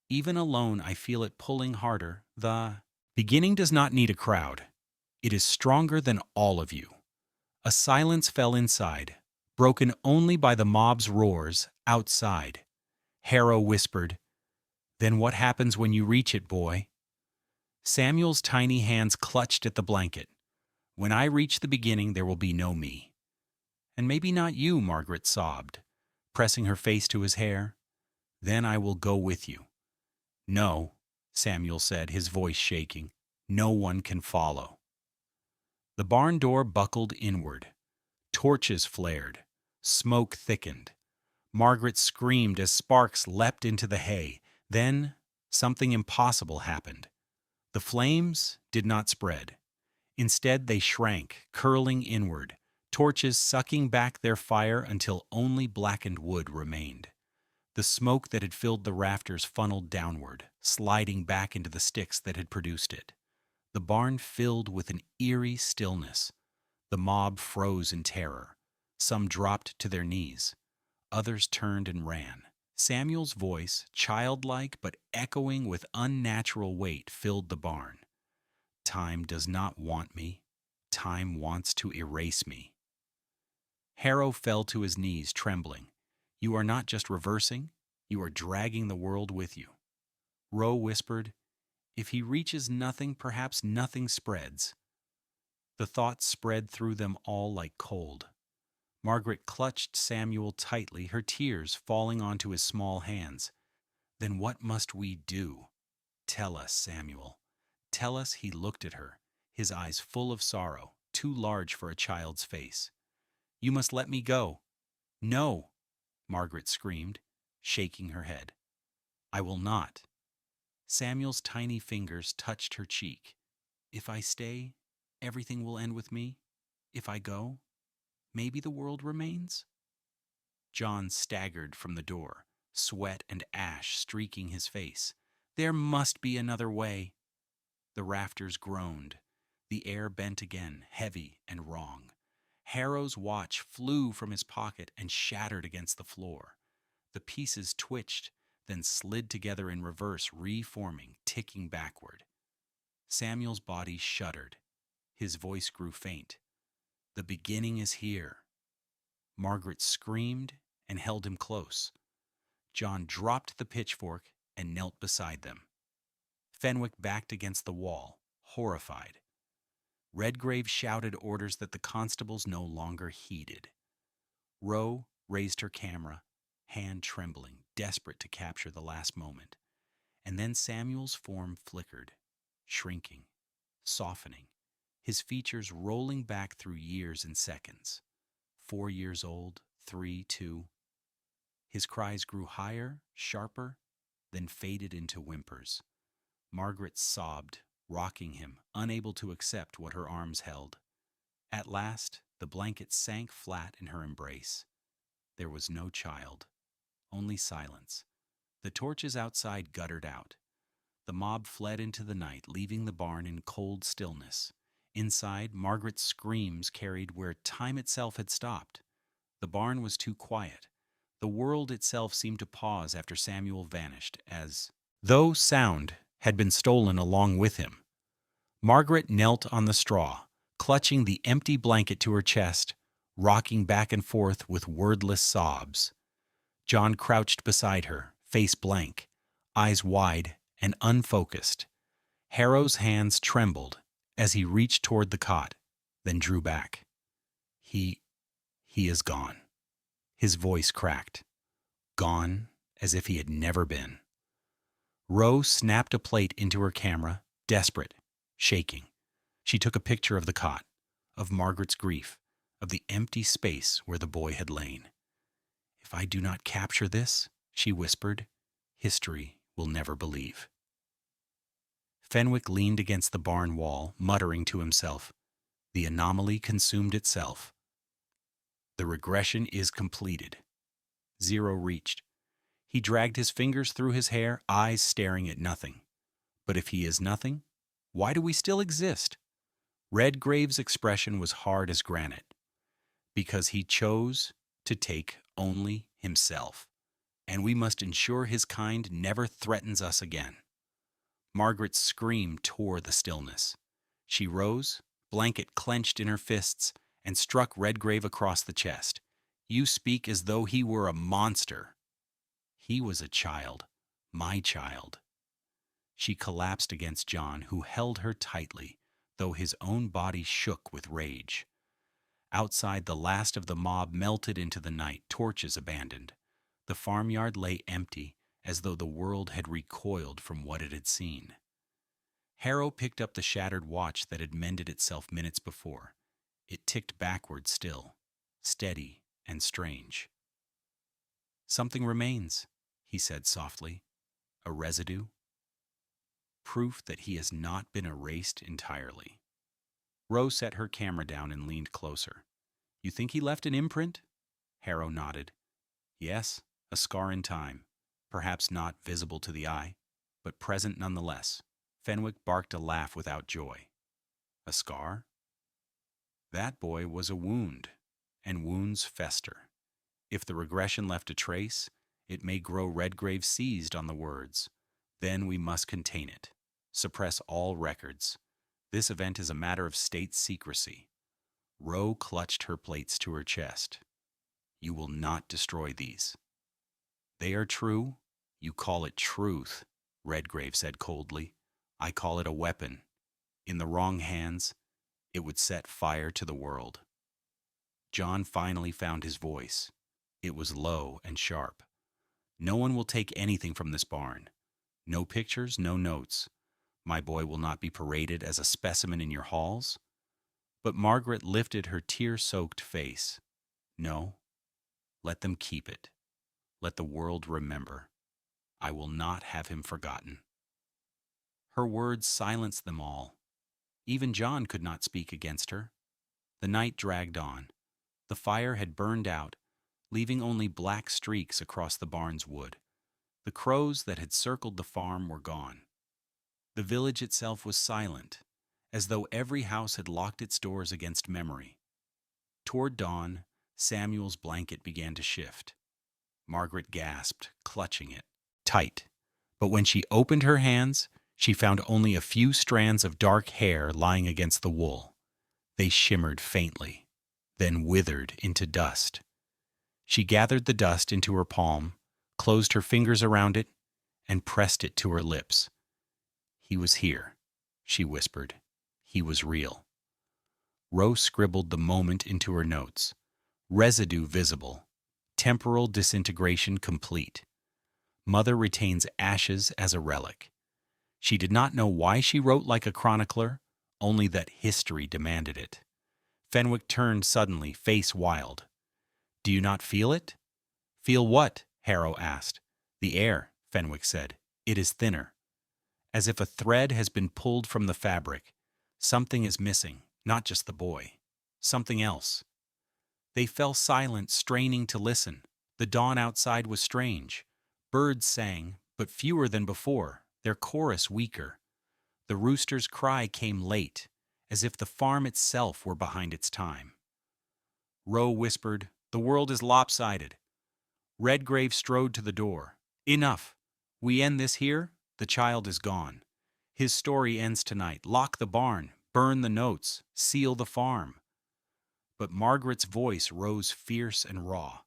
Even alone, I feel it pulling harder. The beginning does not need a crowd. It is stronger than all of you. A silence fell inside, broken only by the mob's roars outside. Harrow whispered, "Then what happens when you reach it, boy?" Samuel's tiny hands clutched at the blanket. "When I reach the beginning, there will be no me." "And maybe not you," Margaret sobbed, pressing her face to his hair. "Then I will go with you." "No," Samuel said, his voice shaking. "No one can follow." The barn door buckled inward. Torches flared. Smoke thickened. Margaret screamed as sparks leapt into the hay. Then something impossible happened. The flames did not spread. Instead, they shrank, curling inward, torches sucking back their fire until only blackened wood remained. The smoke that had filled the rafters funneled downward, sliding back into the sticks that had produced it. The barn filled with an eerie stillness. The mob froze in terror. Some dropped to their knees. Others turned and ran. Samuel's voice, childlike but echoing with unnatural weight, filled the barn. "Time does not want me. Time wants to erase me." Harrow fell to his knees, trembling. "You are not just reversing, you are dragging the world with you." Roe whispered, "If he reaches nothing, perhaps nothing spreads." The thought spread through them all like cold. Margaret clutched Samuel tightly, her tears falling onto his small hands. "Then what must we do? Tell us, Samuel. Tell us." He looked at her, his eyes full of sorrow, too large for a child's face. "You must let me go." "No," Margaret screamed, shaking her head. I will not. Samuel's tiny fingers touched her cheek. If I stay, everything will end with me. If I go, maybe the world remains. John staggered from the door, sweat and ash streaking his face. There must be another way. The rafters groaned. The air bent again, heavy and wrong. Harrow's watch flew from his pocket and shattered against the floor. The pieces twitched, then slid together in reverse, reforming, ticking backward. Samuel's body shuddered. His voice grew faint. The beginning is here. Margaret screamed and held him close. John dropped the pitchfork and knelt beside them. Fenwick backed against the wall, horrified. Redgrave shouted orders that the constables no longer heeded. Roe raised her camera, hand trembling, desperate to capture the last moment. And then Samuel's form flickered, shrinking, softening, his features rolling back through years and seconds. 4 years old, 3, 2. His cries grew higher, sharper, then faded into whimpers. Margaret sobbed, rocking him, unable to accept what her arms held. At last, the blanket sank flat in her embrace. There was no child, only silence. The torches outside guttered out. The mob fled into the night, leaving the barn in cold stillness. Inside, Margaret's screams carried where time itself had stopped. The barn was too quiet. The world itself seemed to pause after Samuel vanished, as though sound had been stolen along with him. Margaret knelt on the straw, clutching the empty blanket to her chest, rocking back and forth with wordless sobs. John crouched beside her, face blank, eyes wide and unfocused. Harrow's hands trembled as he reached toward the cot, then drew back. He is gone. His voice cracked. Gone as if he had never been. Roe snapped a plate into her camera, desperate, shaking. She took a picture of the cot, of Margaret's grief, of the empty space where the boy had lain. If I do not capture this, she whispered, history will never believe. Fenwick leaned against the barn wall, muttering to himself. The anomaly consumed itself. The regression is completed. 0 reached. He dragged his fingers through his hair, eyes staring at nothing. But if he is nothing, why do we still exist? Redgrave's expression was hard as granite. Because he chose to take only himself, and we must ensure his kind never threatens us again. Margaret's scream tore the stillness. She rose, blanket clenched in her fists, and struck Redgrave across the chest. You speak as though he were a monster. He was a child, my child. She collapsed against John, who held her tightly, though his own body shook with rage. Outside, the last of the mob melted into the night, torches abandoned. The farmyard lay empty, as though the world had recoiled from what it had seen. Harrow picked up the shattered watch that had mended itself minutes before. It ticked backward still, steady and strange. Something remains, he said softly. A residue. Proof that he has not been erased entirely. Rose set her camera down and leaned closer. You think he left an imprint? Harrow nodded. Yes, a scar in time. Perhaps not visible to the eye, but present nonetheless. Fenwick barked a laugh without joy. A scar? That boy was a wound, and wounds fester. If the regression left a trace, it may grow. Redgrave seized on the words. Then we must contain it. Suppress all records. This event is a matter of state secrecy. Roe clutched her plates to her chest. You will not destroy these. They are true. You call it truth, Redgrave said coldly. I call it a weapon. In the wrong hands, it would set fire to the world. John finally found his voice. It was low and sharp. No one will take anything from this barn. No pictures, no notes. My boy will not be paraded as a specimen in your halls. But Margaret lifted her tear-soaked face. No, let them keep it. Let the world remember. I will not have him forgotten." Her words silenced them all. Even John could not speak against her. The night dragged on. The fire had burned out, leaving only black streaks across the barn's wood. The crows that had circled the farm were gone. The village itself was silent, as though every house had locked its doors against memory. Toward dawn, Samuel's blanket began to shift. Margaret gasped, clutching it tight. But when she opened her hands, she found only a few strands of dark hair lying against the wool. They shimmered faintly, then withered into dust. She gathered the dust into her palm, closed her fingers around it, and pressed it to her lips. "He was here," she whispered. "He was real." Rose scribbled the moment into her notes. Residue visible. Temporal disintegration complete. Mother retains ashes as a relic. She did not know why she wrote like a chronicler, only that history demanded it. Fenwick turned suddenly, face wild. "Do you not feel it?" "Feel what?" Harrow asked. "The air," Fenwick said. "It is thinner. As if a thread has been pulled from the fabric. Something is missing, not just the boy. Something else." They fell silent, straining to listen. The dawn outside was strange. Birds sang, but fewer than before, their chorus weaker. The rooster's cry came late, as if the farm itself were behind its time. Roe whispered, "The world is lopsided." Redgrave strode to the door. "Enough. We end this here. The child is gone. His story ends tonight. Lock the barn, burn the notes, seal the farm." But Margaret's voice rose fierce and raw.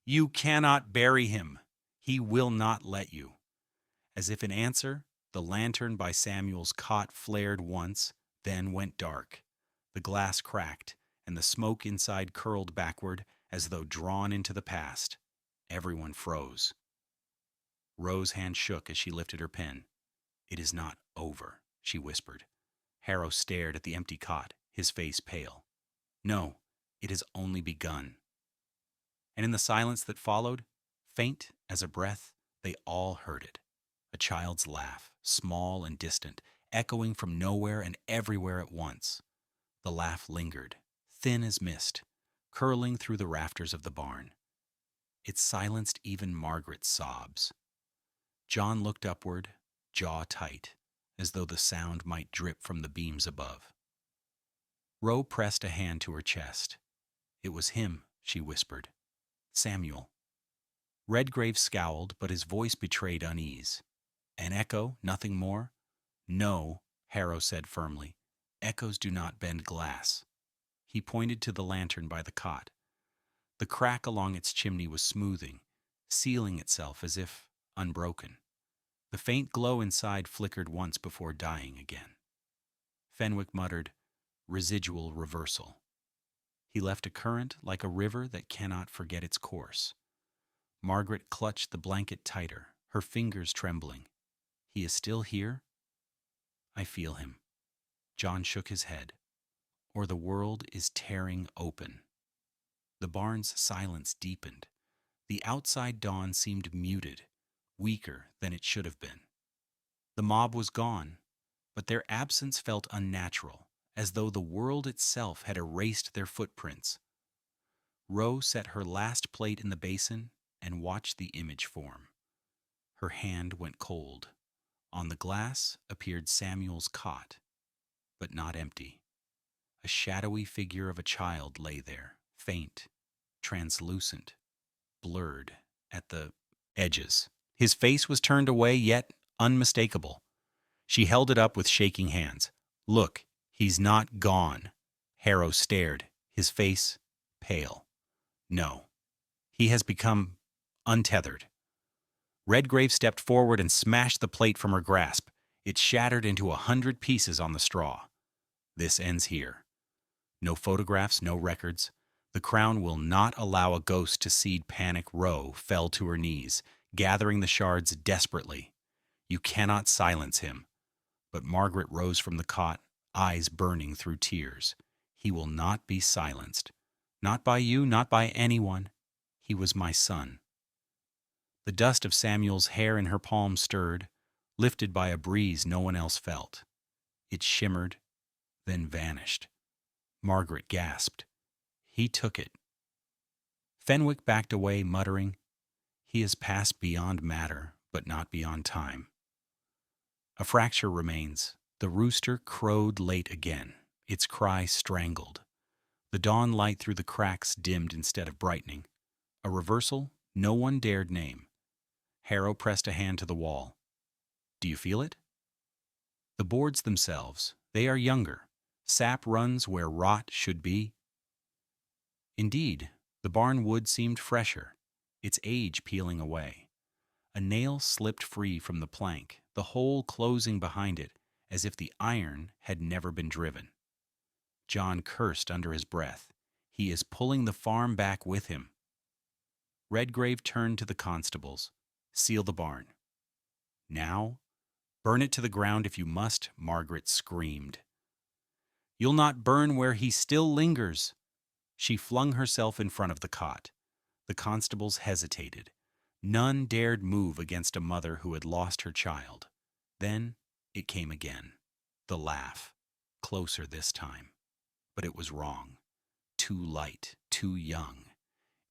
"You cannot bury him. He will not let you." As if in answer, the lantern by Samuel's cot flared once, then went dark. The glass cracked, and the smoke inside curled backward as though drawn into the past. Everyone froze. Rose's hand shook as she lifted her pen. "It is not over," she whispered. Harrow stared at the empty cot, his face pale. "No, it has only begun." And in the silence that followed, faint as a breath, they all heard it. A child's laugh, small and distant, echoing from nowhere and everywhere at once. The laugh lingered, thin as mist, curling through the rafters of the barn. It silenced even Margaret's sobs. John looked upward, jaw tight, as though the sound might drip from the beams above. Roe pressed a hand to her chest. "It was him," she whispered. "Samuel." Redgrave scowled, but his voice betrayed unease. "An echo, nothing more?" "No," Harrow said firmly. "Echoes do not bend glass." He pointed to the lantern by the cot. The crack along its chimney was smoothing, sealing itself as if unbroken. The faint glow inside flickered once before dying again. Fenwick muttered, "Residual reversal." He left a current like a river that cannot forget its course. Margaret clutched the blanket tighter, her fingers trembling. "He is still here?" "I feel him." John shook his head. "Or the world is tearing open." The barn's silence deepened. The outside dawn seemed muted, weaker than it should have been. The mob was gone, but their absence felt unnatural, as though the world itself had erased their footprints. Rose set her last plate in the basin and watched the image form. Her hand went cold. On the glass appeared Samuel's cot, but not empty. A shadowy figure of a child lay there, faint, translucent, blurred at the edges. His face was turned away, yet unmistakable. She held it up with shaking hands. "Look, he's not gone." Harrow stared, his face pale. "No, he has become untethered." Redgrave stepped forward and smashed the plate from her grasp. It shattered into 100 pieces on the straw. "This ends here. No photographs, no records. The Crown will not allow a ghost to seed panic." Roe fell to her knees, gathering the shards desperately. "You cannot silence him." But Margaret rose from the cot, eyes burning through tears. "He will not be silenced. Not by you, not by anyone. He was my son." The dust of Samuel's hair in her palm stirred, lifted by a breeze no one else felt. It shimmered, then vanished. Margaret gasped. He took it. Fenwick backed away, muttering, "He has passed beyond matter, but not beyond time." A fracture remains. The rooster crowed late again, its cry strangled. The dawn light through the cracks dimmed instead of brightening. A reversal no one dared name. Harrow pressed a hand to the wall. "Do you feel it?" The boards themselves, they are younger. Sap runs where rot should be. Indeed, the barn wood seemed fresher, its age peeling away. A nail slipped free from the plank, the hole closing behind it, as if the iron had never been driven. John cursed under his breath. He is pulling the farm back with him. Redgrave turned to the constables. "Seal the barn." "Now? Burn it to the ground if you must," Margaret screamed. "You'll not burn where he still lingers." She flung herself in front of the cot. The constables hesitated. None dared move against a mother who had lost her child. Then it came again. The laugh. Closer this time. But it was wrong. Too light, too young.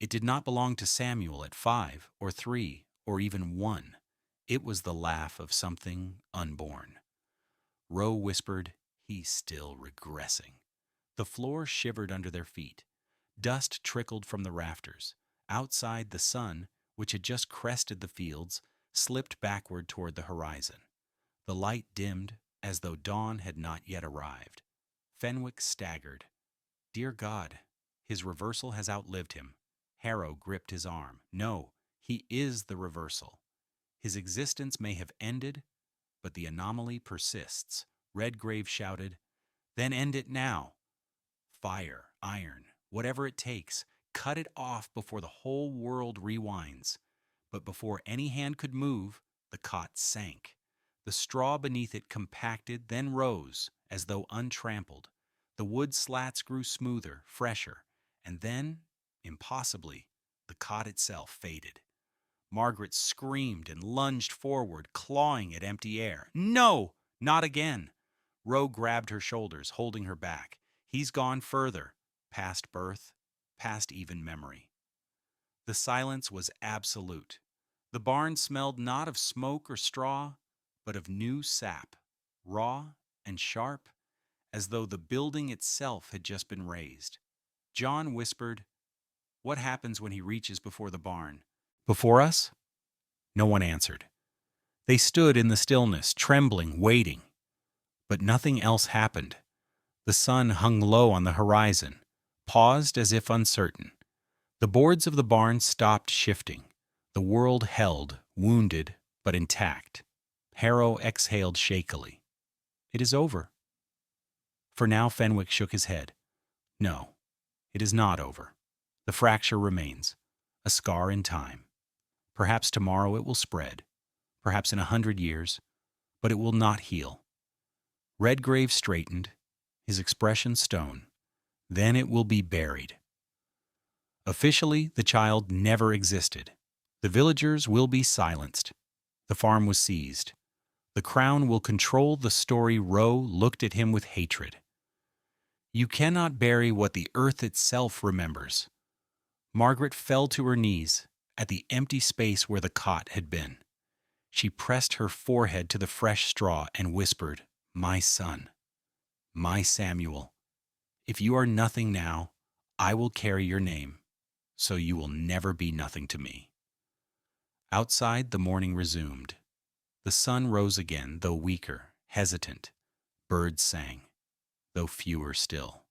It did not belong to Samuel at 5 or 3 or even 1. It was the laugh of something unborn. Roe whispered, "He's still regressing." The floor shivered under their feet. Dust trickled from the rafters. Outside, the sun, which had just crested the fields, slipped backward toward the horizon. The light dimmed, as though dawn had not yet arrived. Fenwick staggered. Dear God, his reversal has outlived him. Harrow gripped his arm. No, he is the reversal. His existence may have ended, but the anomaly persists. Redgrave shouted, "Then end it now. Fire, iron, whatever it takes, cut it off before the whole world rewinds." But before any hand could move, the cot sank. The straw beneath it compacted, then rose, as though untrampled. The wood slats grew smoother, fresher, and then, impossibly, the cot itself faded. Margaret screamed and lunged forward, clawing at empty air. "No! Not again!" Roe grabbed her shoulders, holding her back. "He's gone further, past birth, past even memory." The silence was absolute. The barn smelled not of smoke or straw, but of new sap, raw and sharp, as though the building itself had just been raised. John whispered, "What happens when he reaches before the barn?" "Before us?" No one answered. They stood in the stillness, trembling, waiting. But nothing else happened. The sun hung low on the horizon, paused as if uncertain. The boards of the barn stopped shifting. The world held, wounded but intact. Harrow exhaled shakily. "It is over." For now Fenwick shook his head. "No, it is not over. The fracture remains, a scar in time. Perhaps tomorrow it will spread, perhaps in 100 years, but it will not heal." Redgrave straightened, his expression stone. "Then it will be buried. Officially, the child never existed. The villagers will be silenced. The farm was seized. The crown will control the story." Roe looked at him with hatred. "You cannot bury what the earth itself remembers." Margaret fell to her knees at the empty space where the cot had been. She pressed her forehead to the fresh straw and whispered, "My son, my Samuel, if you are nothing now, I will carry your name, so you will never be nothing to me." Outside, the morning resumed. The sun rose again, though weaker, hesitant. Birds sang, though fewer still.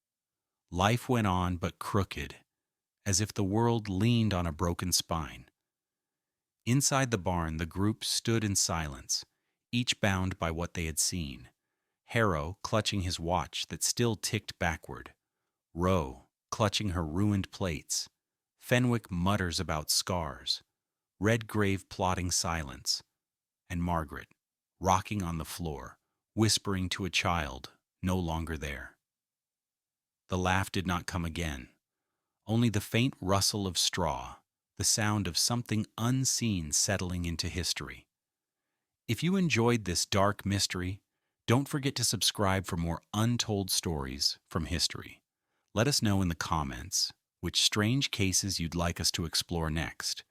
Life went on, but crooked, as if the world leaned on a broken spine. Inside the barn, the group stood in silence, each bound by what they had seen. Harrow clutching his watch that still ticked backward. Roe clutching her ruined plates. Fenwick mutters about scars. Redgrave plotting silence. And Margaret, rocking on the floor, whispering to a child no longer there. The laugh did not come again. Only the faint rustle of straw, the sound of something unseen settling into history. If you enjoyed this dark mystery, don't forget to subscribe for more untold stories from history. Let us know in the comments which strange cases you'd like us to explore next.